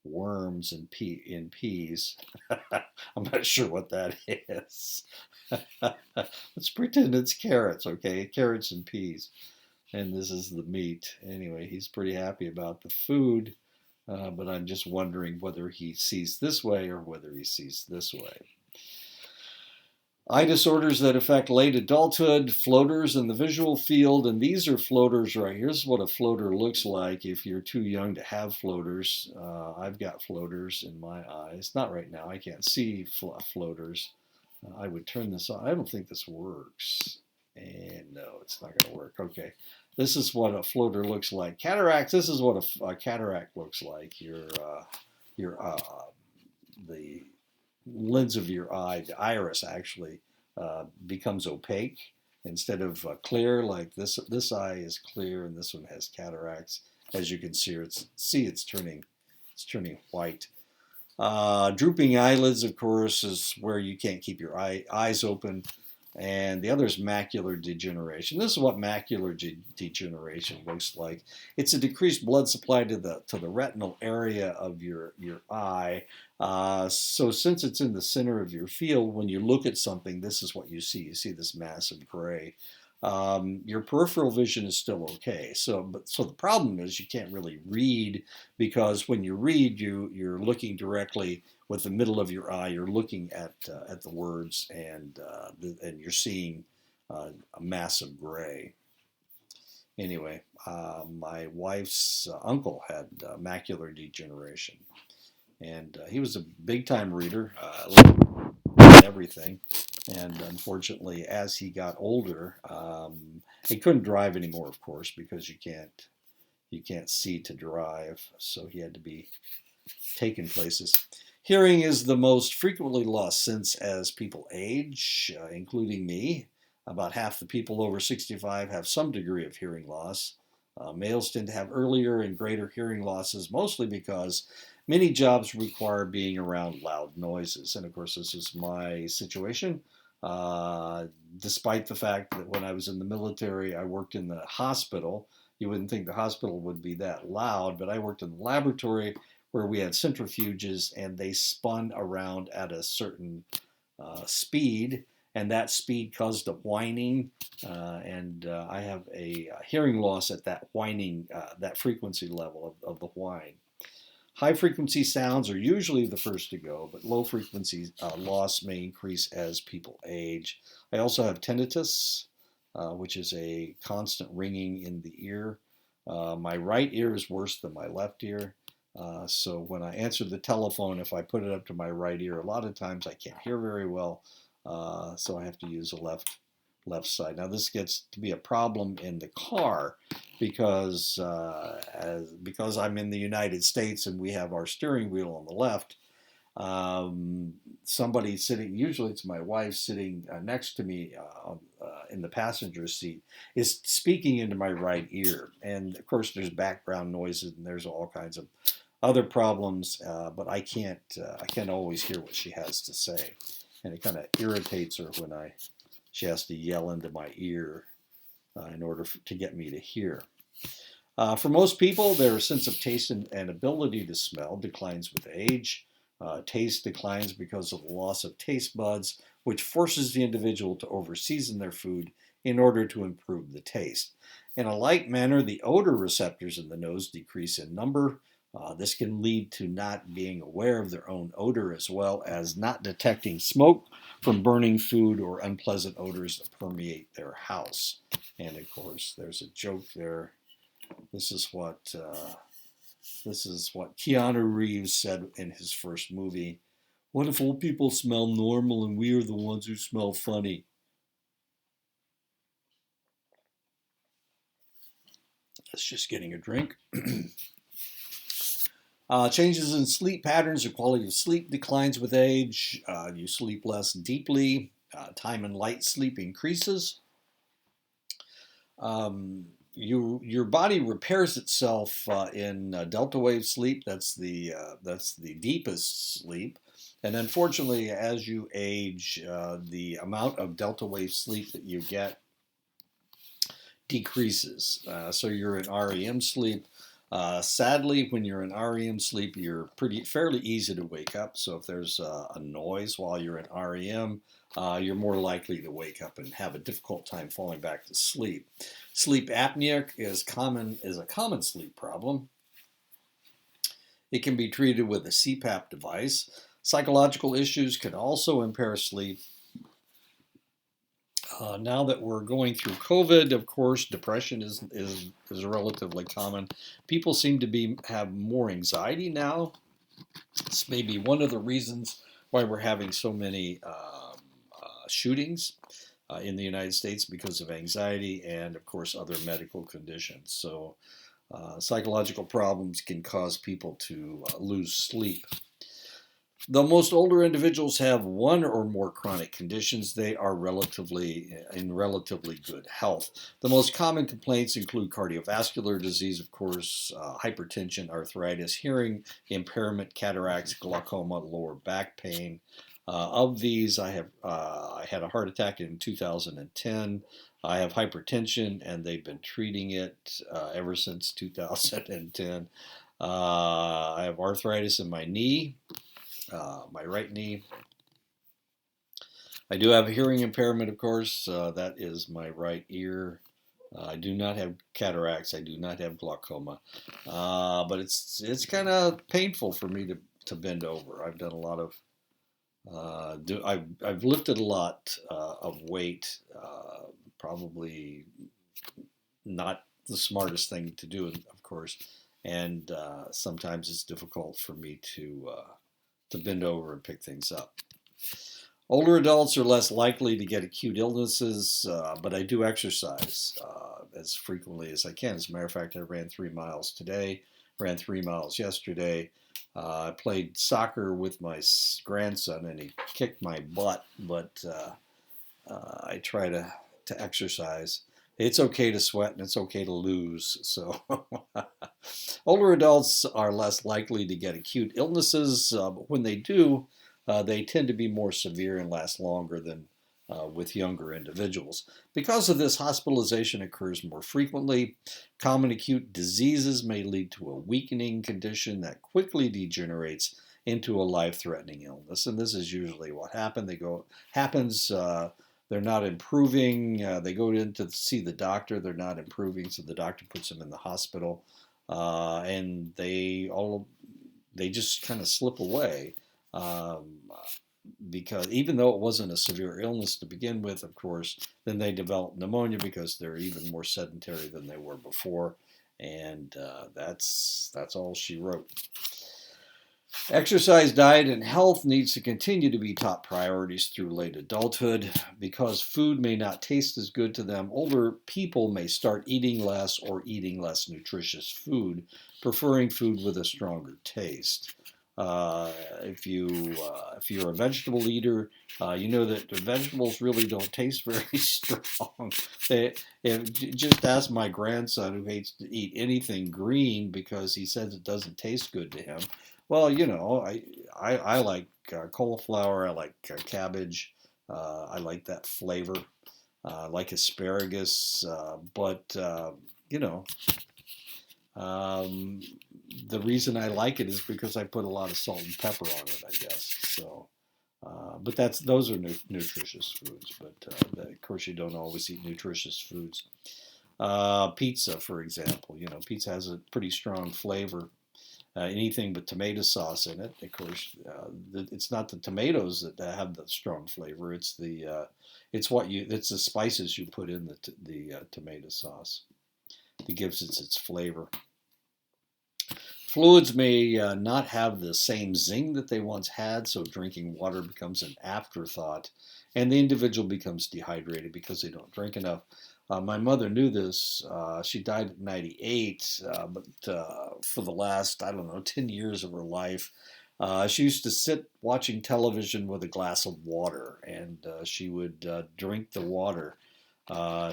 worms and peas. I'm not sure what that is. Let's pretend it's carrots, okay? Carrots and peas. And this is the meat. Anyway, he's pretty happy about the food, but I'm just wondering whether he sees this way or whether he sees this way. Eye disorders that affect late adulthood, floaters in the visual field, and these are floaters right here. This is what a floater looks like if you're too young to have floaters. I've got floaters in my eyes. Not right now. I can't see floaters. I would turn this on. I don't think this works. And no, it's not going to work. Okay. This is what a floater looks like. Cataracts, this is what a cataract looks like. The lens of your eye, the iris actually becomes opaque instead of clear. Like this eye is clear and this one has cataracts. As you can see, it's turning white. Drooping eyelids, of course, is where you can't keep your eyes open. And the other is macular degeneration. This is what macular degeneration looks like. It's a decreased blood supply to the retinal area of your eye. So since it's in the center of your field, when you look at something, this is what you see. You see this massive gray. Your peripheral vision is still okay. So the problem is you can't really read, because when you read, you're looking directly with the middle of your eye. You're looking at the words, and you're seeing a massive gray. Anyway, my wife's uncle had macular degeneration, and he was a big-time reader, everything. And unfortunately, as he got older, he couldn't drive anymore, of course, because you can't see to drive. So he had to be taken places. Hearing is the most frequently lost sense as people age, including me. About half the people over 65 have some degree of hearing loss. Males tend to have earlier and greater hearing losses, mostly because many jobs require being around loud noises. And of course, this is my situation. Despite the fact that when I was in the military, I worked in the hospital. You wouldn't think the hospital would be that loud, but I worked in the laboratory where we had centrifuges, and they spun around at a certain speed, and that speed caused a whining, and I have a hearing loss at that whining, that frequency level of the whine. High frequency sounds are usually the first to go, but low frequency loss may increase as people age. I also have tinnitus, which is a constant ringing in the ear. My right ear is worse than my left ear. So when I answer the telephone, if I put it up to my right ear, a lot of times I can't hear very well, so I have to use the left side. Now this gets to be a problem in the car because I'm in the United States and we have our steering wheel on the left. Somebody sitting, usually it's my wife sitting next to me in the passenger seat, is speaking into my right ear. And of course there's background noises and there's all kinds of other problems, but I can't always hear what she has to say. And it kind of irritates her when she has to yell into my ear in order to get me to hear. For most people, their sense of taste and ability to smell declines with age. Taste declines because of the loss of taste buds, which forces the individual to overseason their food in order to improve the taste. In a like manner, the odor receptors in the nose decrease in number. This can lead to not being aware of their own odor as well as not detecting smoke from burning food or unpleasant odors that permeate their house. And of course, there's a joke there. This is what Keanu Reeves said in his first movie. What if old people smell normal and we are the ones who smell funny? That's just getting a drink. Changes in sleep patterns or quality of sleep declines with age. You sleep less deeply. Time and light sleep increases. Your body repairs itself in delta wave sleep. That's the deepest sleep. And unfortunately, as you age, the amount of delta wave sleep that you get decreases. So you're in REM sleep. Sadly, when you're in REM sleep, you're fairly easy to wake up. So if there's a noise while you're in REM, you're more likely to wake up and have a difficult time falling back to sleep. Sleep apnea is a common sleep problem. It can be treated with a CPAP device. Psychological issues can also impair sleep. Now that we're going through COVID, of course, depression is relatively common. People seem to have more anxiety now. This may be one of the reasons why we're having so many shootings in the United States because of anxiety and, of course, other medical conditions. So, psychological problems can cause people to lose sleep. Though most older individuals have one or more chronic conditions, they are in relatively good health. The most common complaints include cardiovascular disease, of course, hypertension, arthritis, hearing impairment, cataracts, glaucoma, lower back pain. Of these, I had a heart attack in 2010. I have hypertension, and they've been treating it ever since 2010. I have arthritis in my knee. My right knee. I do have a hearing impairment, of course. That is my right ear. I do not have cataracts. I do not have glaucoma. But it's kind of painful for me to bend over. I've done a lot of I've lifted a lot of weight. Probably not the smartest thing to do, of course, and sometimes it's difficult for me to bend over and pick things up. Older adults are less likely to get acute illnesses, but I do exercise as frequently as I can. As a matter of fact, I ran 3 miles today, ran 3 miles yesterday. I played soccer with my grandson, and he kicked my butt, but I try to exercise. It's okay to sweat and it's okay to lose. So, older adults are less likely to get acute illnesses, but when they do, they tend to be more severe and last longer than with younger individuals. Because of this, hospitalization occurs more frequently. Common acute diseases may lead to a weakening condition that quickly degenerates into a life-threatening illness, and this is usually what happens. They're not improving. They go in to see the doctor. They're not improving, so the doctor puts them in the hospital, and they just kind of slip away. Because even though it wasn't a severe illness to begin with, of course, then they develop pneumonia because they're even more sedentary than they were before, and that's all she wrote. Exercise, diet, and health needs to continue to be top priorities through late adulthood. Because food may not taste as good to them, older people may start eating less or eating less nutritious food, preferring food with a stronger taste. If you're a vegetable eater, you know that the vegetables really don't taste very strong. Just ask my grandson, who hates to eat anything green because he says it doesn't taste good to him. Well, I like cauliflower. I like cabbage. I like that flavor. I like asparagus, but you know, Um, the reason I like it is because I put a lot of salt and pepper on it, I guess. So, but those are nutritious foods. But of course, you don't always eat nutritious foods. Pizza, for example, pizza has a pretty strong flavor. Anything but tomato sauce in it. Of course, it's not the tomatoes that have the strong flavor. It's the spices you put in the tomato sauce that gives it its flavor. Fluids may not have the same zing that they once had, so drinking water becomes an afterthought, and the individual becomes dehydrated because they don't drink enough. My mother knew this. She died at 98, but for the last, I don't know, 10 years of her life, she used to sit watching television with a glass of water, and she would drink the water.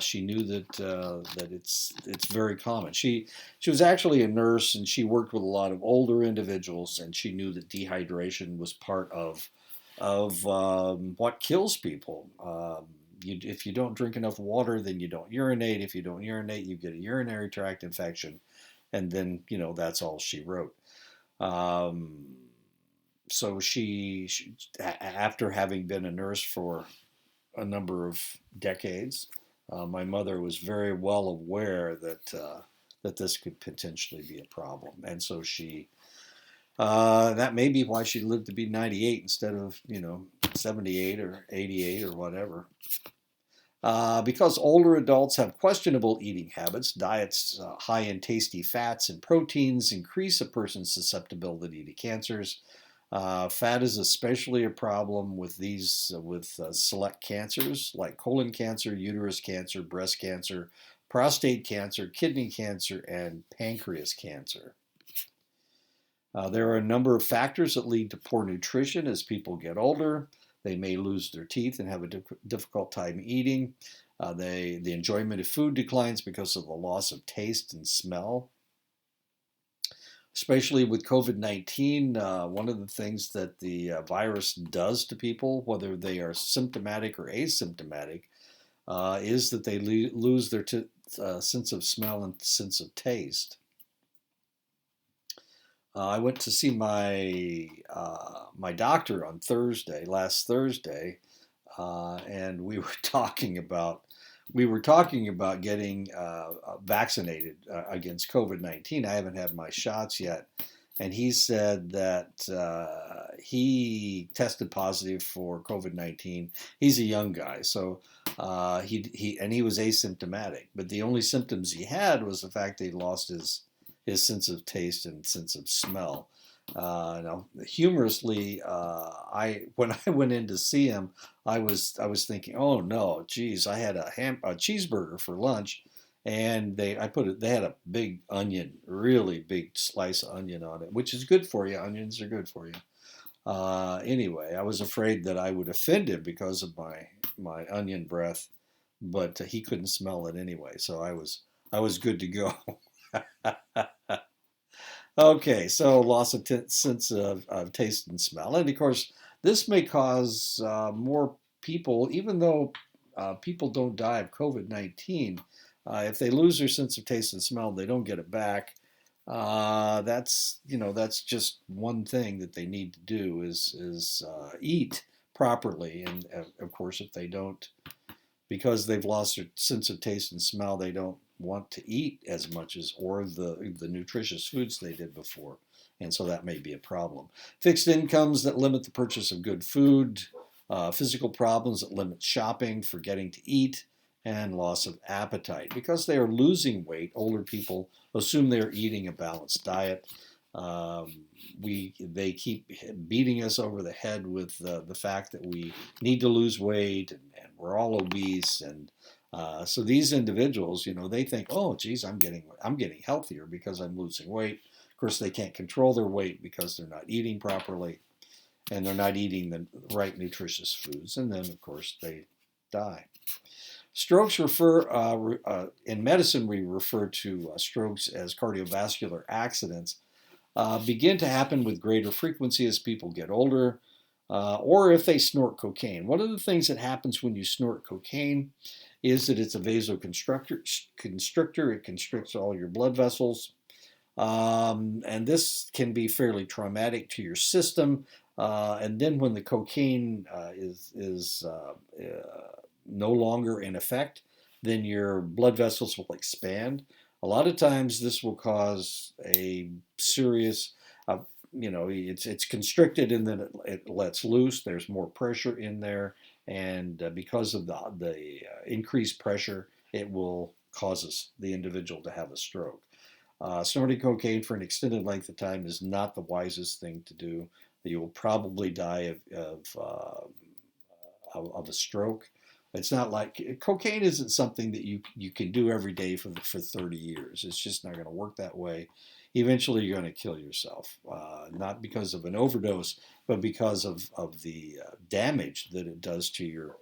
She knew that it's very common. She was actually a nurse, and she worked with a lot of older individuals, and she knew that dehydration was part of what kills people. If you don't drink enough water, then you don't urinate. If you don't urinate, you get a urinary tract infection, and then that's all she wrote. Um, so after having been a nurse for a number of decades, my mother was very well aware that this could potentially be a problem, and so that may be why she lived to be 98 instead of 78 or 88 or whatever. Because older adults have questionable eating habits, diets high in tasty fats and proteins increase a person's susceptibility to cancers. Fat is especially a problem with select cancers like colon cancer, uterus cancer, breast cancer, prostate cancer, kidney cancer, and pancreas cancer. There are a number of factors that lead to poor nutrition as people get older. They may lose their teeth and have a difficult time eating. The enjoyment of food declines because of the loss of taste and smell. Especially with COVID-19, one of the things that the virus does to people, whether they are symptomatic or asymptomatic, is that they lose their sense of smell and sense of taste. I went to see my doctor on last Thursday, and we were talking about getting vaccinated against COVID-19. I haven't had my shots yet, and he said that he tested positive for COVID-19. He's a young guy, so he was asymptomatic, but the only symptoms he had was the fact that he lost his sense of taste and sense of smell. Now, humorously, when I went in to see him, I was thinking, oh no, geez, I had a cheeseburger for lunch, and they had a big onion, really big slice of onion on it, which is good for you. Onions are good for you. Anyway, I was afraid that I would offend him because of my onion breath, but he couldn't smell it anyway, so I was good to go. Okay, so loss of sense of taste and smell, and of course, this may cause more people, even though people don't die of COVID-19. If they lose their sense of taste and smell, they don't get it back. That's just one thing that they need to do is eat properly, and of course, if they don't, because they've lost their sense of taste and smell, they don't want to eat as much as or the nutritious foods they did before, and so that may be a problem. Fixed incomes that limit the purchase of good food, physical problems that limit shopping, forgetting to eat, and loss of appetite. Because they are losing weight, older people assume they're eating a balanced diet. They keep beating us over the head with the fact that we need to lose weight, and we're all obese, and so these individuals, they think, oh, geez, I'm getting healthier because I'm losing weight. Of course, they can't control their weight because they're not eating properly, and they're not eating the right nutritious foods, and then of course they die. Strokes in medicine, we refer to strokes as cardiovascular accidents. Begin to happen with greater frequency as people get older, or if they snort cocaine. One of the things that happens when you snort cocaine is that it's a vasoconstrictor. It constricts all your blood vessels. And this can be fairly traumatic to your system. And then when the cocaine no longer in effect, then your blood vessels will expand. A lot of times, this will cause a serious, it's constricted and then it lets loose. There's more pressure in there, and because of the increased pressure, it will cause the individual to have a stroke. Snorting cocaine for an extended length of time is not the wisest thing to do. You will probably die of a stroke. It's not like cocaine isn't something that you can do every day for 30 years. It's just not going to work that way. Eventually, you're going to kill yourself, not because of an overdose, but because of the damage that it does to your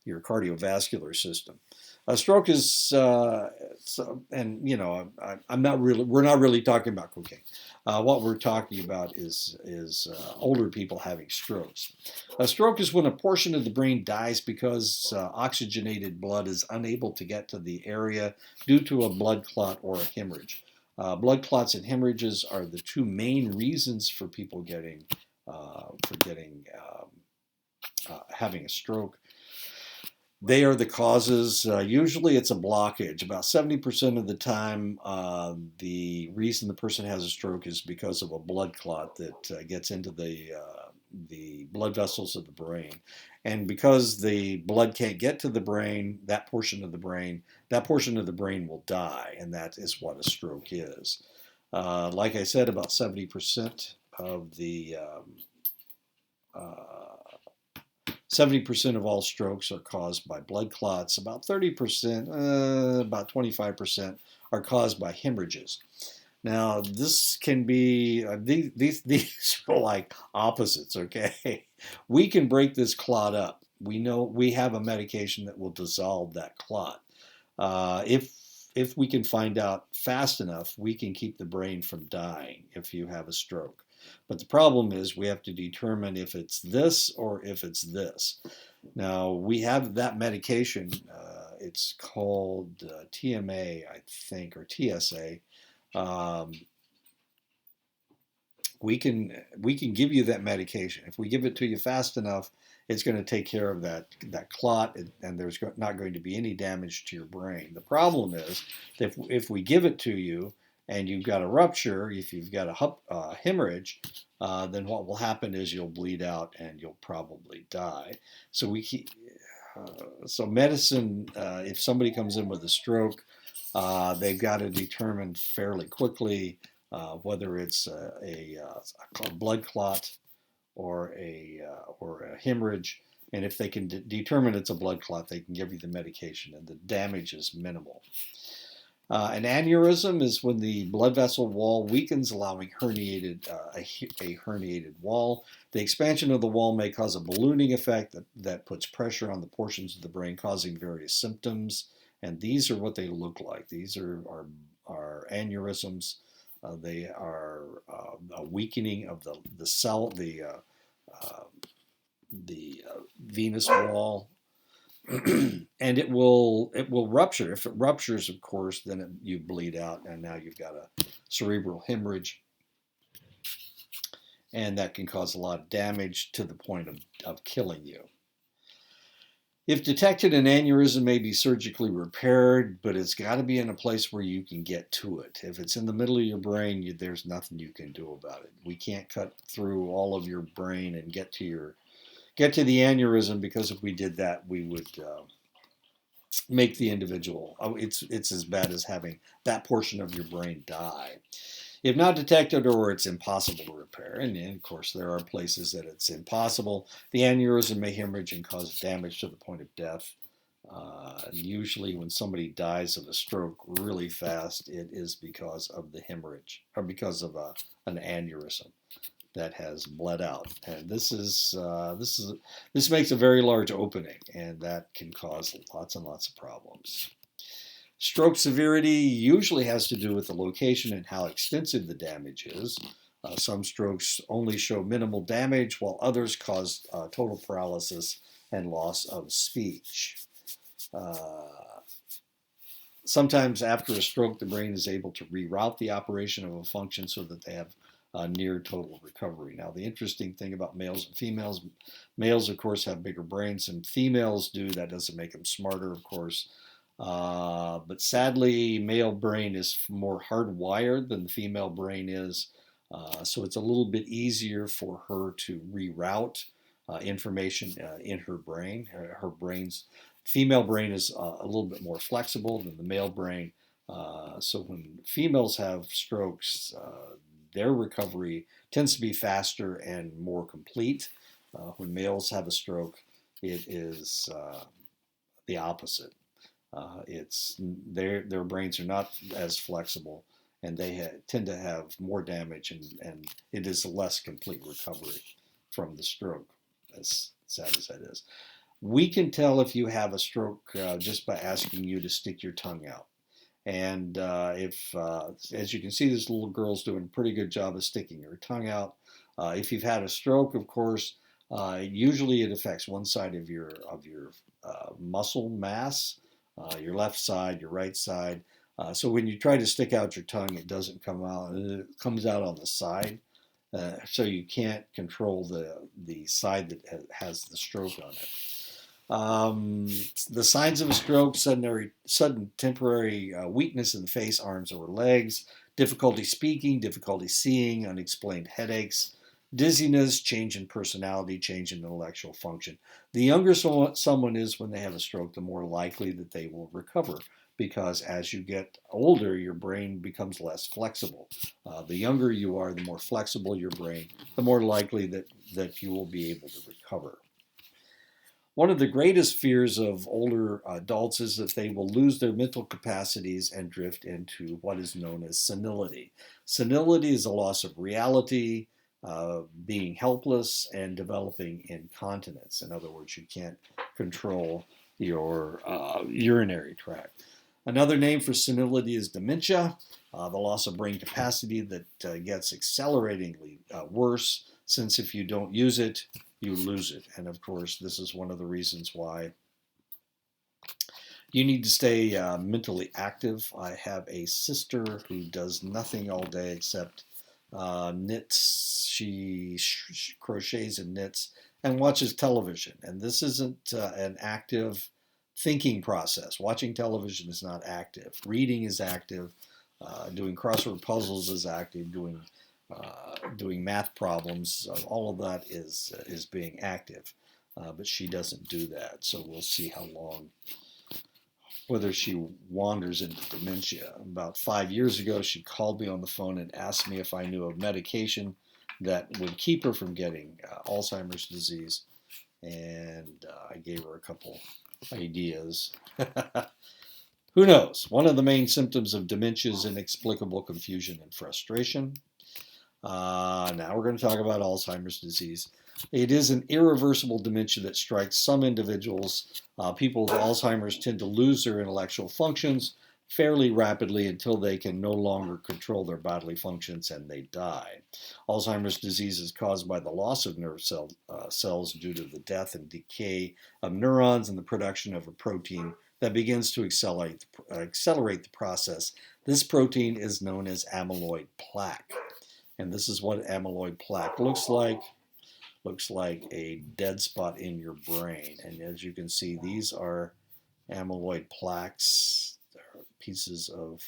cardiovascular system. A stroke is, and I'm not really, we're not really talking about cocaine. What we're talking about is older people having strokes. A stroke is when a portion of the brain dies because oxygenated blood is unable to get to the area due to a blood clot or a hemorrhage. Blood clots and hemorrhages are the two main reasons for people having a stroke. They are the causes. Usually it's a blockage. About 70% of the time, the reason the person has a stroke is because of a blood clot that gets into the blood vessels of the brain. And because the blood can't get to the brain, that portion of the brain will die. And that is what a stroke is. Like I said, about 70% of the 70% of all strokes are caused by blood clots. About 30%, about 25% are caused by hemorrhages. Now, this can be, these are like opposites, okay? We can break this clot up. We know we have a medication that will dissolve that clot. If we can find out fast enough, we can keep the brain from dying if you have a stroke. But the problem is we have to determine if it's this or if it's this. Now, we have that medication. It's called TMA, I think, or TSA. We can give you that medication. If we give it to you fast enough, it's going to take care of that clot, and there's not going to be any damage to your brain. The problem is that if we give it to you and you've got a rupture, if you've got a hemorrhage, then what will happen is you'll bleed out and you'll probably die. So so medicine, if somebody comes in with a stroke, they've got to determine fairly quickly whether it's a blood clot or a hemorrhage. And if they can determine it's a blood clot, they can give you the medication, and the damage is minimal. An aneurysm is when the blood vessel wall weakens, allowing a herniated wall. The expansion of the wall may cause a ballooning effect that puts pressure on the portions of the brain, causing various symptoms. And these are what they look like. These are aneurysms. They are a weakening of the cell, the venous wall. And it will rupture. If it ruptures, of course, then you bleed out, and now you've got a cerebral hemorrhage, and that can cause a lot of damage to the point of killing you. If detected, an aneurysm may be surgically repaired, but it's got to be in a place where you can get to it. If it's in the middle of your brain, there's nothing you can do about it. We can't cut through all of your brain and get to the aneurysm, because if we did that, we would make the individual. It's as bad as having that portion of your brain die. If not detected, or it's impossible to repair, and of course there are places that it's impossible, the aneurysm may hemorrhage and cause damage to the point of death. Usually when somebody dies of a stroke really fast, it is because of the hemorrhage, or because of an aneurysm that has bled out. And this makes a very large opening, and that can cause lots and lots of problems. Stroke severity usually has to do with the location and how extensive the damage is. Some strokes only show minimal damage, while others cause total paralysis and loss of speech. Sometimes after a stroke, the brain is able to reroute the operation of a function so that they have near total recovery. Now, the interesting thing about males and females, males, of course, have bigger brains than females do. That doesn't make them smarter, of course. But sadly, male brain is more hardwired than the female brain is. So it's a little bit easier for her to reroute information in her brain. Her brain's female brain is a little bit more flexible than the male brain. So when females have strokes, their recovery tends to be faster and more complete. When males have a stroke, it is the opposite. It's their brains are not as flexible, and they tend to have more damage, and it is a less complete recovery from the stroke, as sad as that is. We can tell if you have a stroke just by asking you to stick your tongue out. And as you can see, this little girl's doing a pretty good job of sticking her tongue out. If you've had a stroke, of course, usually it affects one side of your muscle mass, your left side, your right side. So when you try to stick out your tongue, it doesn't come out. It comes out on the side. So you can't control the side that has the stroke on it. The signs of a stroke: sudden temporary weakness in the face, arms, or legs, difficulty speaking, difficulty seeing, unexplained headaches, dizziness, change in personality, change in intellectual function. The younger someone is when they have a stroke, the more likely that they will recover, because as you get older, your brain becomes less flexible. The younger you are, the more flexible your brain, the more likely that you will be able to recover. One of the greatest fears of older adults is that they will lose their mental capacities and drift into what is known as senility. Senility is a loss of reality, being helpless, and developing incontinence. In other words, you can't control your urinary tract. Another name for senility is dementia, the loss of brain capacity that gets acceleratingly worse, since if you don't use it, you lose it. And of course, this is one of the reasons why you need to stay mentally active. I have a sister who does nothing all day except knits. She crochets and knits and watches television. And this isn't an active thinking process. Watching television is not active. Reading is active. Doing crossword puzzles is active. Doing math problems, all of that is being active, but she doesn't do that. So we'll see how long, whether she wanders into dementia. About 5 years ago, she called me on the phone and asked me if I knew of medication that would keep her from getting Alzheimer's disease, and I gave her a couple ideas. Who knows? One of the main symptoms of dementia is inexplicable confusion and frustration. Now we're going to talk about Alzheimer's disease. It is an irreversible dementia that strikes some individuals. People with Alzheimer's tend to lose their intellectual functions fairly rapidly until they can no longer control their bodily functions and they die. Alzheimer's disease is caused by the loss of nerve cells due to the death and decay of neurons and the production of a protein that begins to accelerate the process. This protein is known as amyloid plaque. And this is what amyloid plaque looks like. Looks like a dead spot in your brain. And as you can see, these are amyloid plaques. They're pieces of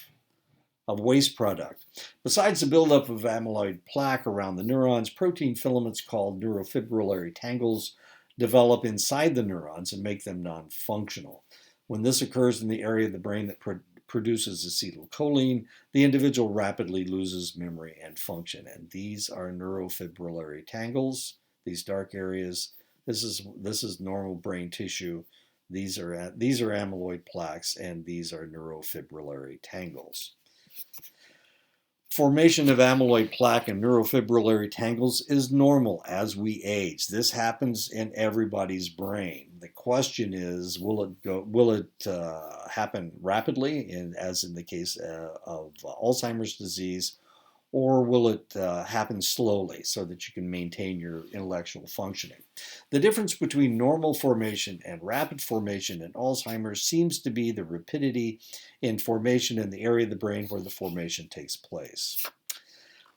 waste product. Besides the buildup of amyloid plaque around the neurons, protein filaments called neurofibrillary tangles develop inside the neurons and make them non-functional. When this occurs in the area of the brain that produces acetylcholine, the individual rapidly loses memory and function. And these are neurofibrillary tangles, these dark areas. This is normal brain tissue. These are amyloid plaques, and these are neurofibrillary tangles. Formation of amyloid plaque and neurofibrillary tangles is normal as we age. This happens in everybody's brain. The question is, will it happen rapidly, as in the case of Alzheimer's disease, or will it happen slowly so that you can maintain your intellectual functioning? The difference between normal formation and rapid formation in Alzheimer's seems to be the rapidity in formation in the area of the brain where the formation takes place.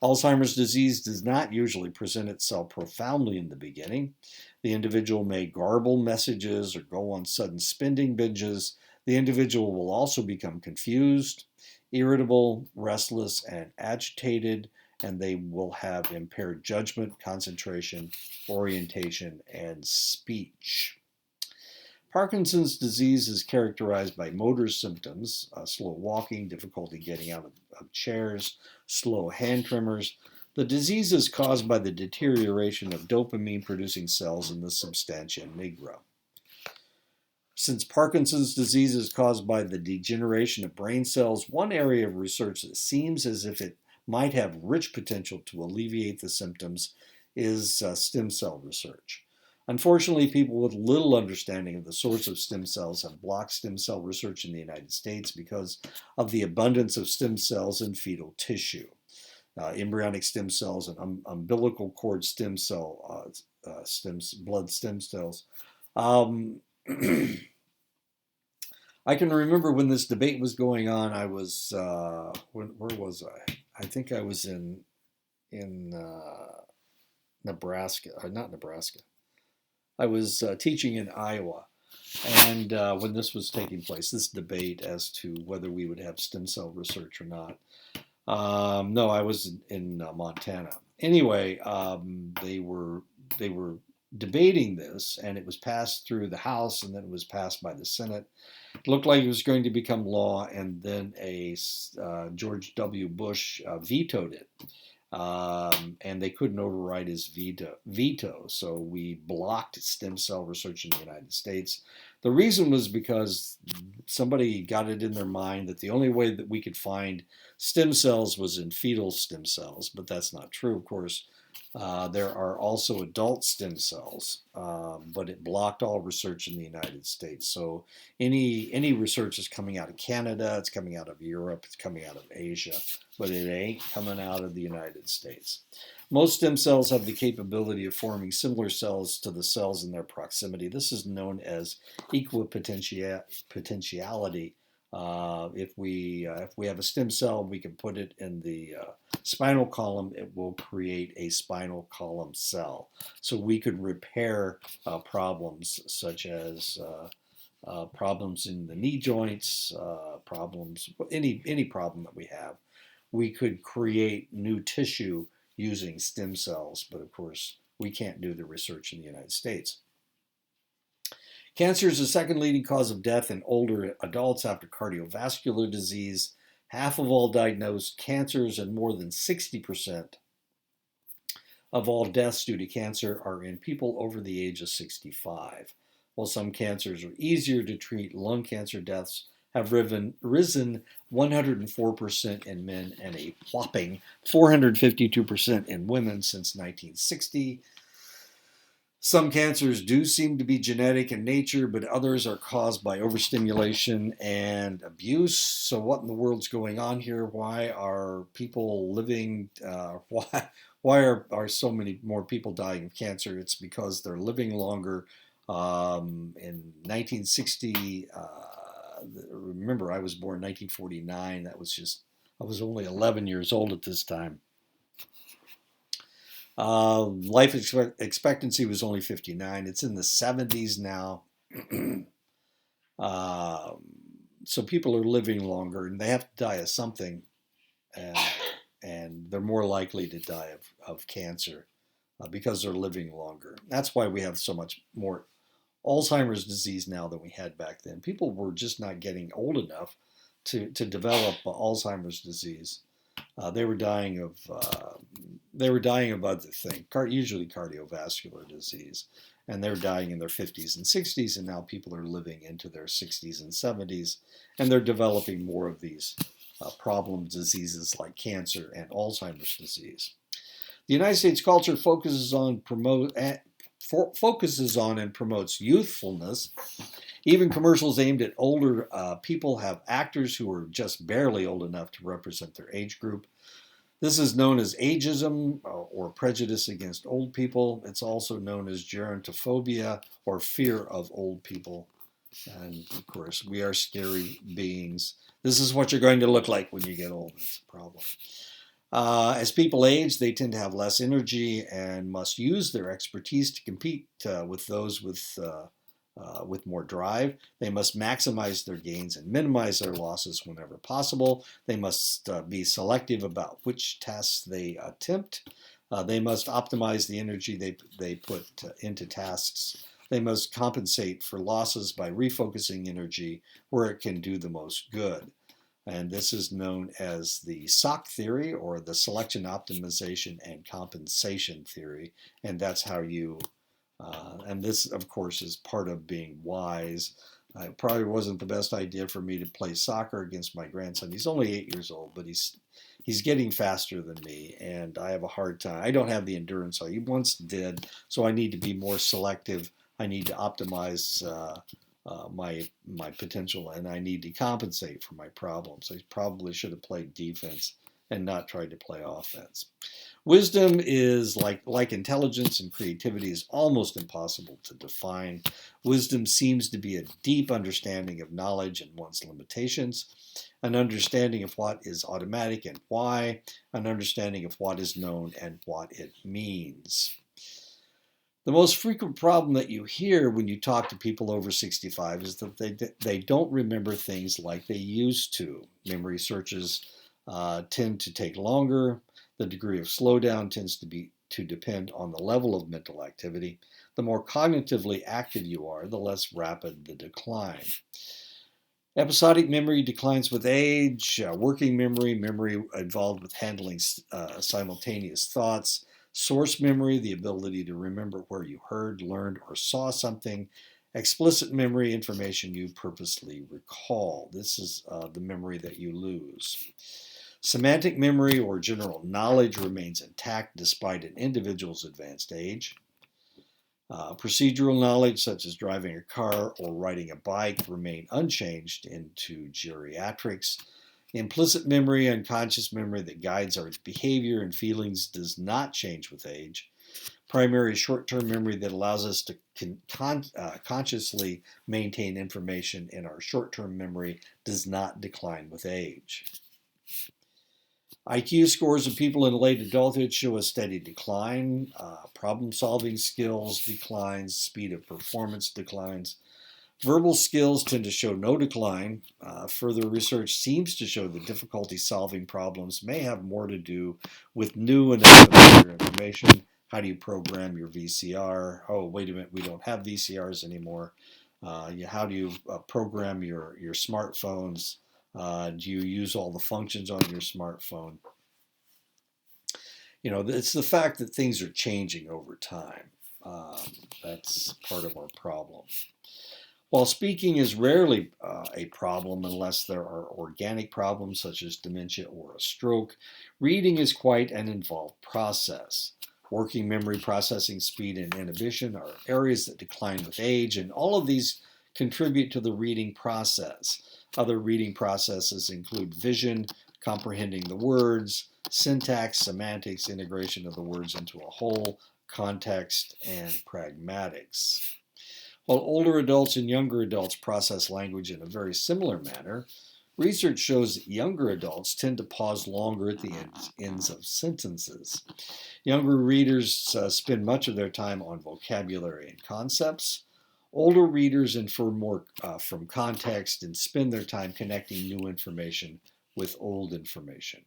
Alzheimer's disease does not usually present itself profoundly in the beginning. The individual may garble messages or go on sudden spending binges. The individual will also become confused, irritable, restless, and agitated, and they will have impaired judgment, concentration, orientation, and speech. Parkinson's disease is characterized by motor symptoms, slow walking, difficulty getting out of chairs, slow hand tremors. The disease is caused by the deterioration of dopamine producing cells in the substantia nigra. Since Parkinson's disease is caused by the degeneration of brain cells, one area of research that seems as if it might have rich potential to alleviate the symptoms is stem cell research. Unfortunately, people with little understanding of the source of stem cells have blocked stem cell research in the United States because of the abundance of stem cells in fetal tissue. Embryonic stem cells and umbilical cord stem cell, blood stem cells. I can remember when this debate was going on. I was where was I? I think I was in Nebraska, not Nebraska. I was teaching in Iowa, and when this was taking place, this debate as to whether we would have stem cell research or not. No, I was in Montana. Anyway, they were debating this, and it was passed through the House, and then it was passed by the Senate. It looked like it was going to become law, and then George W. Bush vetoed it. And they couldn't override his veto, so we blocked stem cell research in the United States. The reason was because somebody got it in their mind that the only way that we could find stem cells was in fetal stem cells, but that's not true, of course. There are also adult stem cells, but it blocked all research in the United States. So any research is coming out of Canada, it's coming out of Europe, it's coming out of Asia, but it ain't coming out of the United States. Most stem cells have the capability of forming similar cells to the cells in their proximity. This is known as equipotentiality. If we have a stem cell, we can put it in the spinal column. It will create a spinal column cell. So we could repair problems such as problems in the knee joints, any problem that we have. We could create new tissue using stem cells, but of course we can't do the research in the United States. Cancer is the second leading cause of death in older adults after cardiovascular disease. Half of all diagnosed cancers and more than 60% of all deaths due to cancer are in people over the age of 65. While some cancers are easier to treat, lung cancer deaths have risen 104% in men and a whopping 452% in women since 1960. Some cancers do seem to be genetic in nature, but others are caused by overstimulation and abuse. So what in the world's going on here? Why are people living, why are so many more people dying of cancer? It's because they're living longer. In 1960, remember I was born in 1949. I was only 11 years old at this time. Life expectancy was only 59. It's in the 70s now. So people are living longer, and they have to die of something, and they're more likely to die of cancer because they're living longer. That's why we have so much more Alzheimer's disease now than we had back then. People were just not getting old enough to develop Alzheimer's disease. They were dying of other things, usually cardiovascular disease, and they're dying in their 50s and 60s, and now people are living into their 60s and 70s, and they're developing more of these problem diseases like cancer and Alzheimer's disease. The United States culture focuses on and promotes youthfulness. Even commercials aimed at older people have actors who are just barely old enough to represent their age group. This is known as ageism or prejudice against old people. It's also known as gerontophobia or fear of old people. And of course, we are scary beings. This is what you're going to look like when you get old. That's a problem. As people age, they tend to have less energy and must use their expertise to compete with those with more drive. They must maximize their gains and minimize their losses whenever possible. They must be selective about which tasks they attempt. They must optimize the energy they put into tasks. They must compensate for losses by refocusing energy where it can do the most good. And this is known as the SOC theory, or the selection, optimization, and compensation theory. And that's how you and this, of course, is part of being wise. It probably wasn't the best idea for me to play soccer against my grandson. He's only 8 years old, but he's getting faster than me, and I have a hard time. I don't have the endurance I once did, so I need to be more selective. I need to optimize my potential, and I need to compensate for my problems. I probably should have played defense and not tried to play offense. Wisdom is like intelligence and creativity is almost impossible to define. Wisdom seems to be a deep understanding of knowledge and one's limitations, an understanding of what is automatic and why, an understanding of what is known and what it means. The most frequent problem that you hear when you talk to people over 65 is that they don't remember things like they used to. Memory searches tend to take longer. The degree of slowdown tends to depend on the level of mental activity. The more cognitively active you are, the less rapid the decline. Episodic memory declines with age. Working memory involved with handling simultaneous thoughts. Source memory, the ability to remember where you heard, learned, or saw something. Explicit memory, information you purposely recall. This is the memory that you lose. Semantic memory, or general knowledge, remains intact despite an individual's advanced age. Procedural knowledge, such as driving a car or riding a bike, remain unchanged into geriatrics. Implicit memory, unconscious memory that guides our behavior and feelings, does not change with age. Primary short-term memory that allows us to consciously maintain information in our short-term memory does not decline with age. IQ scores of people in late adulthood show a steady decline. Problem-solving skills declines. Speed of performance declines. Verbal skills tend to show no decline. Further research seems to show that difficulty solving problems may have more to do with new and unfamiliar information. How do you program your VCR? Oh, wait a minute, we don't have VCRs anymore. How do you program your smartphones? Do you use all the functions on your smartphone? You know, it's the fact that things are changing over time. That's part of our problem. While speaking is rarely a problem unless there are organic problems such as dementia or a stroke, reading is quite an involved process. Working memory, processing speed, and inhibition are areas that decline with age, and all of these contribute to the reading process. Other reading processes include vision, comprehending the words, syntax, semantics, integration of the words into a whole, context, and pragmatics. While older adults and younger adults process language in a very similar manner, research shows that younger adults tend to pause longer at the ends of sentences. Younger readers spend much of their time on vocabulary and concepts. Older readers infer more from context and spend their time connecting new information with old information.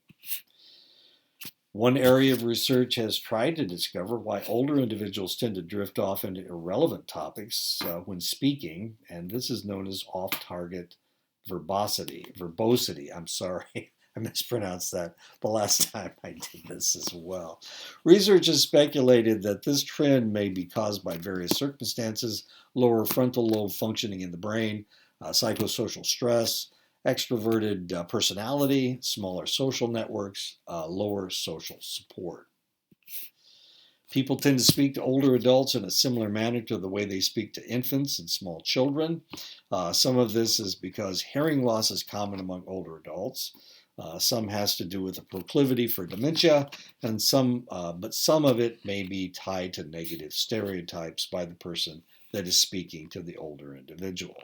One area of research has tried to discover why older individuals tend to drift off into irrelevant topics when speaking, and this is known as off-target verbosity. I'm sorry, I mispronounced that the last time I did this as well. Research has speculated that this trend may be caused by various circumstances: lower frontal lobe functioning in the brain, psychosocial stress, extroverted personality, smaller social networks, lower social support. People tend to speak to older adults in a similar manner to the way they speak to infants and small children. Some of this is because hearing loss is common among older adults. Some has to do with a proclivity for dementia, and but some of it may be tied to negative stereotypes by the person that is speaking to the older individual.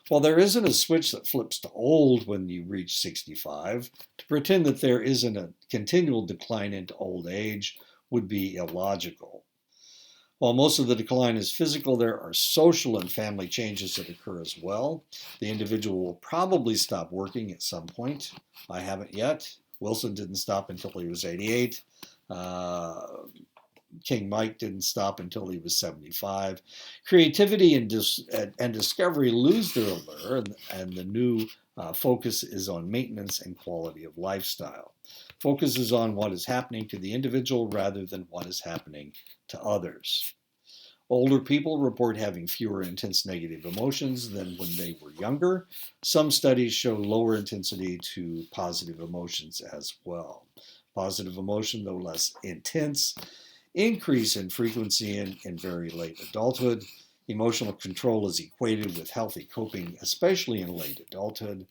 While there isn't a switch that flips to old when you reach 65, to pretend that there isn't a continual decline into old age would be illogical. While most of the decline is physical, there are social and family changes that occur as well. The individual will probably stop working at some point. I haven't yet. Wilson didn't stop until he was 88. King Mike didn't stop until he was 75. Creativity and discovery lose their allure, and the new focus is on maintenance and quality of lifestyle. Focus is on what is happening to the individual rather than what is happening to others. Older people report having fewer intense negative emotions than when they were younger. Some studies show lower intensity to positive emotions as well. Positive emotion, though less intense, increase in frequency in very late adulthood. Emotional control is equated with healthy coping, especially in late adulthood.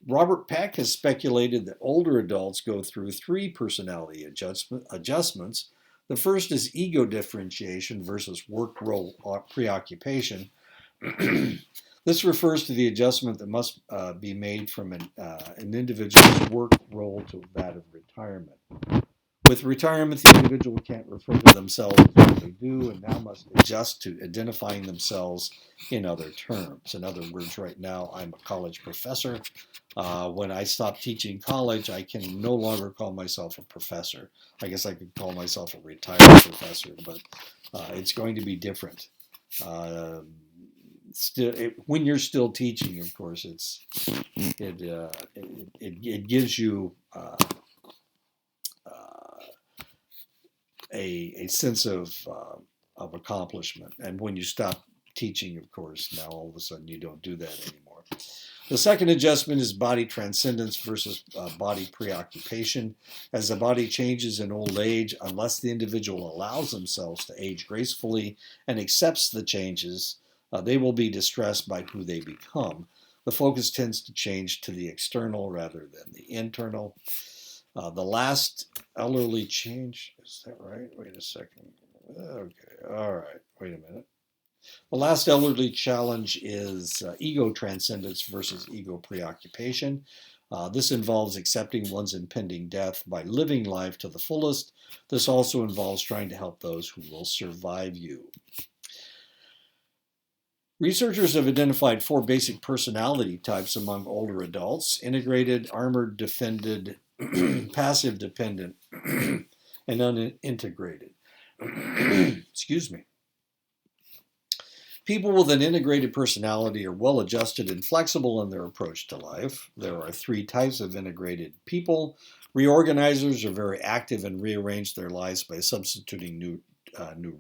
Robert Peck has speculated that older adults go through 3 personality adjustments. The first is ego differentiation versus work role preoccupation. This refers to the adjustment that must be made from an individual's work role to that of retirement. With retirement, the individual can't refer to themselves as what they do and now must adjust to identifying themselves in other terms. In other words, right now I'm a college professor. When I stop teaching college, I can no longer call myself a professor. I guess I could call myself a retired professor, but it's going to be different. When you're still teaching, of course, it gives you a sense of accomplishment. And when you stop teaching, of course, now all of a sudden you don't do that anymore. The second adjustment is body transcendence versus body preoccupation. As the body changes in old age, unless the individual allows themselves to age gracefully and accepts the changes, they will be distressed by who they become. The focus tends to change to the external rather than the internal. The last elderly change, is that right? Wait a second. Okay, all right, wait a minute. The last elderly challenge is ego transcendence versus ego preoccupation. This involves accepting one's impending death by living life to the fullest. This also involves trying to help those who will survive you. Researchers have identified 4 basic personality types among older adults: integrated, armored, defended, passive dependent, and unintegrated. Excuse me. People with an integrated personality are well adjusted and flexible in their approach to life. There are 3 types of integrated people. Reorganizers are very active and rearrange their lives by substituting new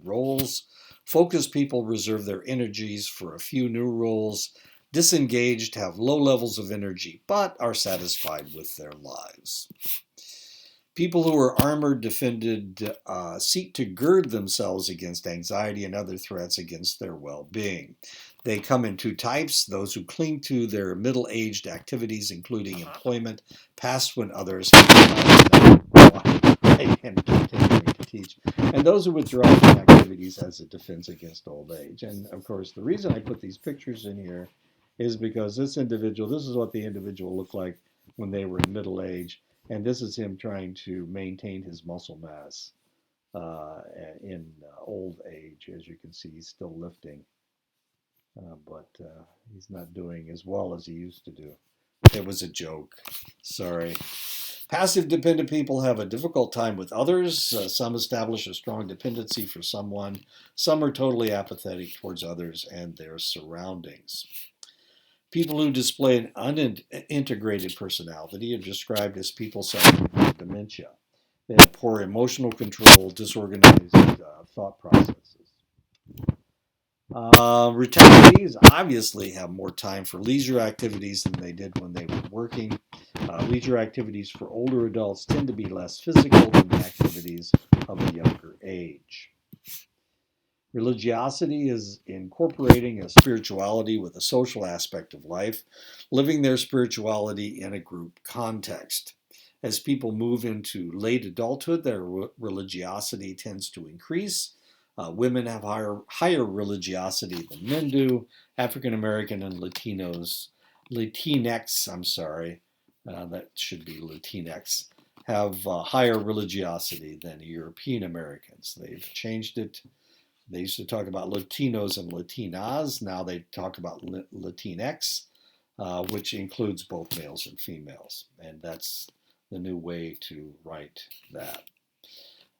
roles. Focused people reserve their energies for a few new roles. Disengaged have low levels of energy but are satisfied with their lives. People who are armored, defended, seek to gird themselves against anxiety and other threats against their well-being. They come in 2 types: those who cling to their middle-aged activities, including employment, past when others and continuing to teach, and those who withdraw from activities as a defense against old age. And of course, the reason I put these pictures in here is because this is what the individual looked like when they were in middle age. And this is him trying to maintain his muscle mass in old age. As you can see, he's still lifting, but he's not doing as well as he used to do. It was a joke. Sorry. Passive dependent people have a difficult time with others. Some establish a strong dependency for someone. Some are totally apathetic towards others and their surroundings. People who display an unintegrated personality are described as people suffering from dementia. They have poor emotional control, disorganized thought processes. Retirees obviously have more time for leisure activities than they did when they were working. Leisure activities for older adults tend to be less physical than the activities of a younger age. Religiosity is incorporating a spirituality with a social aspect of life, living their spirituality in a group context. As people move into late adulthood, their religiosity tends to increase. Women have higher religiosity than men do. African American and Latinx, I'm sorry, that should be Latinx, have higher religiosity than European Americans. They've changed it. They used to talk about Latinos and Latinas. Now they talk about Latinx, which includes both males and females. And that's the new way to write that.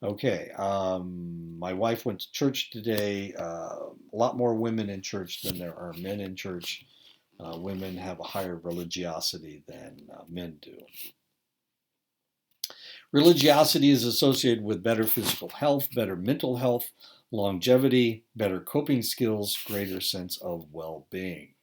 Okay, my wife went to church today. A lot more women in church than there are men in church. Women have a higher religiosity than men do. Religiosity is associated with better physical health, better mental health, longevity, better coping skills, greater sense of well-being.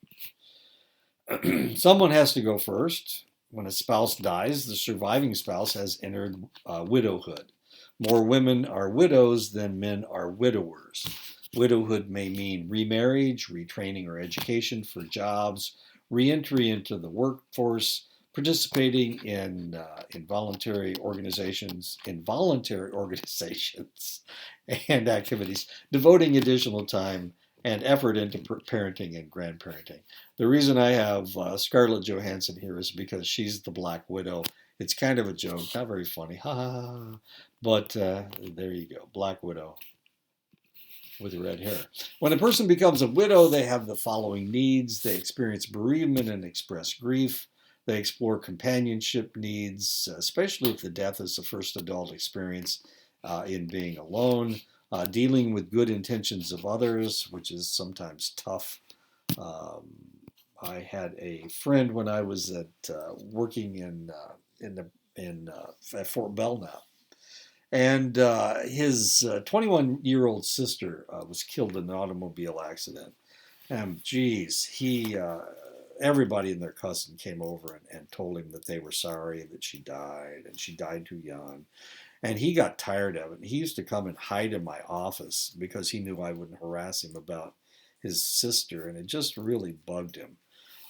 Someone has to go first. When a spouse dies, the surviving spouse has entered widowhood. More women are widows than men are widowers. Widowhood may mean remarriage, retraining or education for jobs, reentry into the workforce, participating in involuntary organizations and activities, devoting additional time and effort into parenting and grandparenting. The reason I have Scarlett Johansson here is because she's the Black Widow. It's kind of a joke, not very funny, ha ha ha. But there you go, Black Widow with red hair. When a person becomes a widow, they have the following needs. They experience bereavement and express grief. They explore companionship needs, especially if the death is the first adult experience in being alone. Dealing with good intentions of others, which is sometimes tough. I had a friend when I was working at Fort Belknap, and his 21-year-old sister was killed in an automobile accident. And geez, everybody and their cousin came over and told him that they were sorry that she died, and she died too young. And he got tired of it. He used to come and hide in my office because he knew I wouldn't harass him about his sister, and it just really bugged him.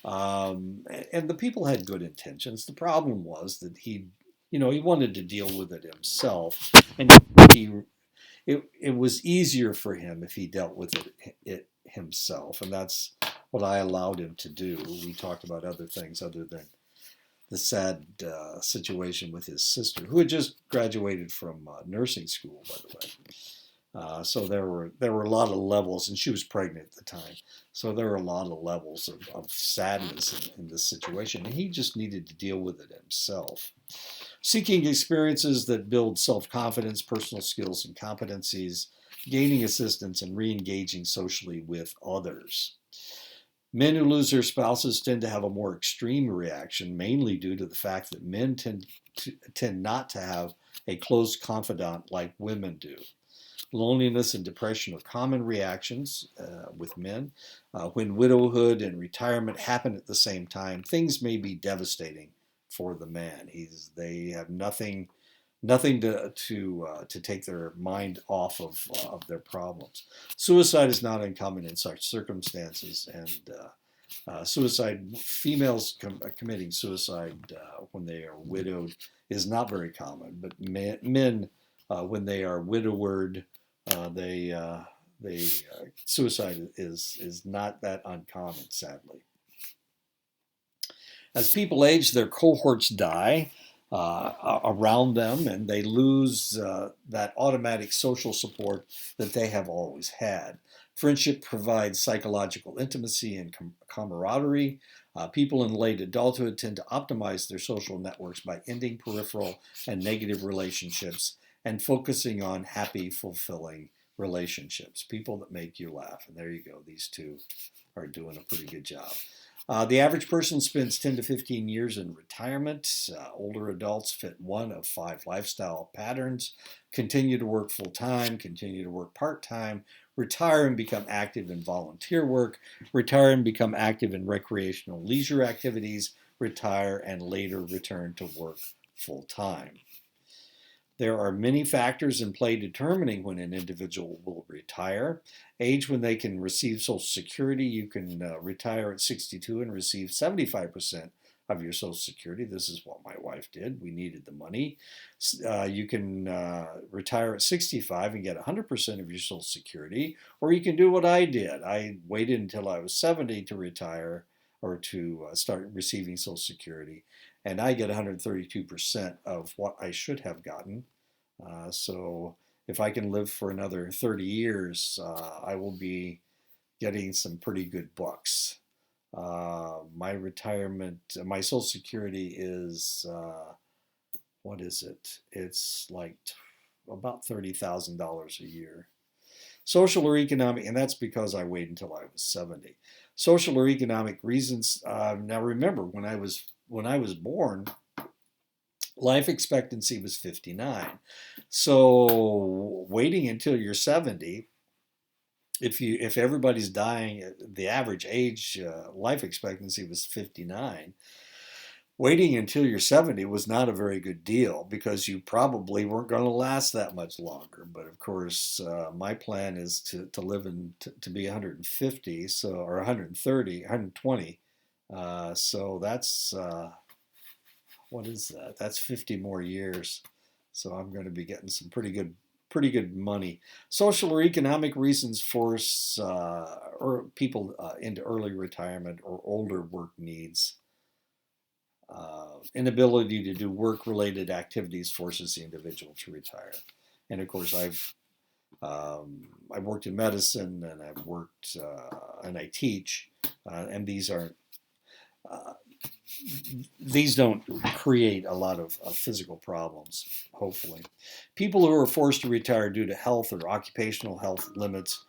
And the people had good intentions. The problem was that he wanted to deal with it himself, and it was easier for him if he dealt with it himself, and that's what I allowed him to do. We talked about other things other than the sad situation with his sister, who had just graduated from nursing school, by the way. So there were a lot of levels, and she was pregnant at the time. So there were a lot of levels of sadness in this situation, and he just needed to deal with it himself. Seeking experiences that build self-confidence, personal skills and competencies, gaining assistance, and re-engaging socially with others. Men who lose their spouses tend to have a more extreme reaction, mainly due to the fact that men tend not to have a close confidant like women do. Loneliness and depression are common reactions with men. When widowhood and retirement happen at the same time, things may be devastating for the man. They have nothing to take their mind off of their problems. Suicide is not uncommon in such circumstances, and females committing suicide when they are widowed is not very common, but men when they are widowed, suicide is not that uncommon, sadly. As people age, their cohorts die around them, and they lose that automatic social support that they have always had. Friendship provides psychological intimacy and camaraderie. People in late adulthood tend to optimize their social networks by ending peripheral and negative relationships and focusing on happy, fulfilling relationships, people that make you laugh. And there you go. These two are doing a pretty good job. The average person spends 10 to 15 years in retirement. Older adults fit one of 5 lifestyle patterns: continue to work full-time, continue to work part-time, retire and become active in volunteer work, retire and become active in recreational leisure activities, retire and later return to work full-time. There are many factors in play determining when an individual will retire. Age when they can receive Social Security. You can retire at 62 and receive 75% of your Social Security. This is what my wife did. We needed the money. You can retire at 65 and get 100% of your Social Security, or you can do what I did. I waited until I was 70 to retire or to start receiving Social Security, and I get 132% of what I should have gotten. So if I can live for another 30 years, I will be getting some pretty good bucks. My retirement, my Social Security is, what is it? It's like about $30,000 a year. Social or economic, and that's because I waited until I was 70. Social or economic reasons. Now remember, when I was born, life expectancy was 59. So waiting until you're 70, if everybody's dying, the average age life expectancy was 59. Waiting until you're 70 was not a very good deal because you probably weren't going to last that much longer. But of course, my plan is to live to be 150, so or 130, 120. So that's what is that? That's 50 more years. So I'm going to be getting some pretty good money. Social or economic reasons force or people into early retirement or older work needs. Inability to do work-related activities forces the individual to retire. And of course, I've worked in medicine, and I've worked and I teach, and these don't create a lot of physical problems, hopefully. People who are forced to retire due to health or occupational health limits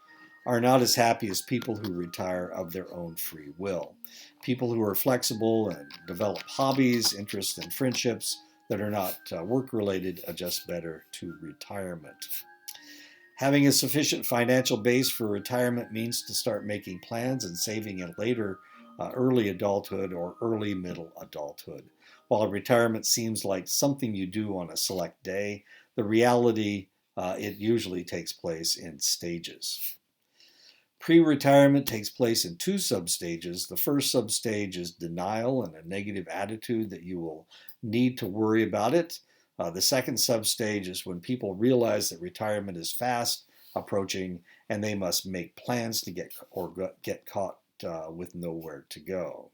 are not as happy as people who retire of their own free will. People who are flexible and develop hobbies, interests, and friendships that are not work-related adjust better to retirement. Having a sufficient financial base for retirement means to start making plans and saving in later early adulthood or early middle adulthood. While retirement seems like something you do on a select day, the reality it usually takes place in stages. Pre-retirement takes place in two substages. The first substage is denial and a negative attitude that you will need to worry about it. The second substage is when people realize that retirement is fast approaching and they must make plans to get caught with nowhere to go.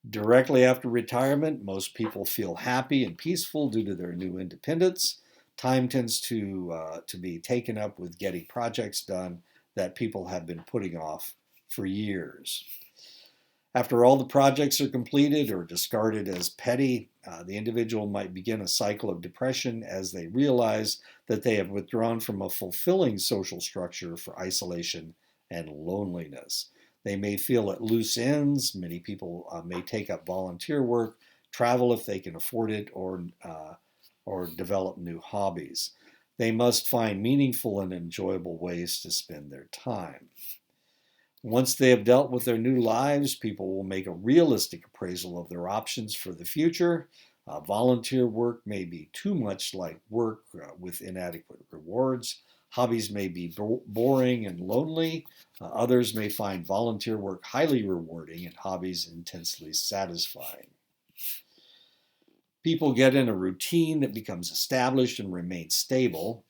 Directly after retirement, most people feel happy and peaceful due to their new independence. Time tends to be taken up with getting projects done that people have been putting off for years. After all the projects are completed or discarded as petty, the individual might begin a cycle of depression as they realize that they have withdrawn from a fulfilling social structure for isolation and loneliness. They may feel at loose ends. Many people may take up volunteer work, travel if they can afford it, or develop new hobbies. They must find meaningful and enjoyable ways to spend their time. Once they have dealt with their new lives, people will make a realistic appraisal of their options for the future. Volunteer work may be too much like work with inadequate rewards. Hobbies may be boring and lonely. Others may find volunteer work highly rewarding and hobbies intensely satisfying. People get in a routine that becomes established and remains stable.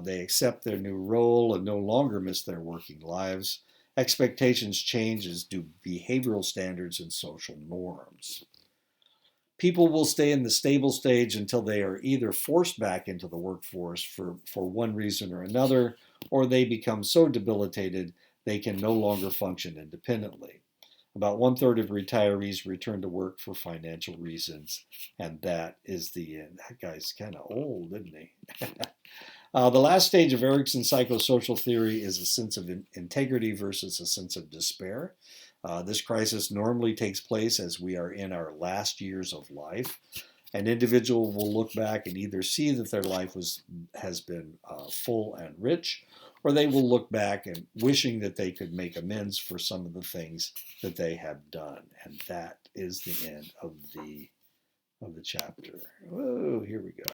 They accept their new role and no longer miss their working lives. Expectations change as do behavioral standards and social norms. People will stay in the stable stage until they are either forced back into the workforce for one reason or another, or they become so debilitated they can no longer function independently. About 1/3 of retirees return to work for financial reasons, and that is the end. That guy's kind of old, isn't he? The last stage of Erikson's psychosocial theory is a sense of integrity versus a sense of despair. This crisis normally takes place as we are in our last years of life. An individual will look back and either see that their life has been full and rich, or they will look back and wishing that they could make amends for some of the things that they have done. And that is the end of the chapter. Whoa, here we go.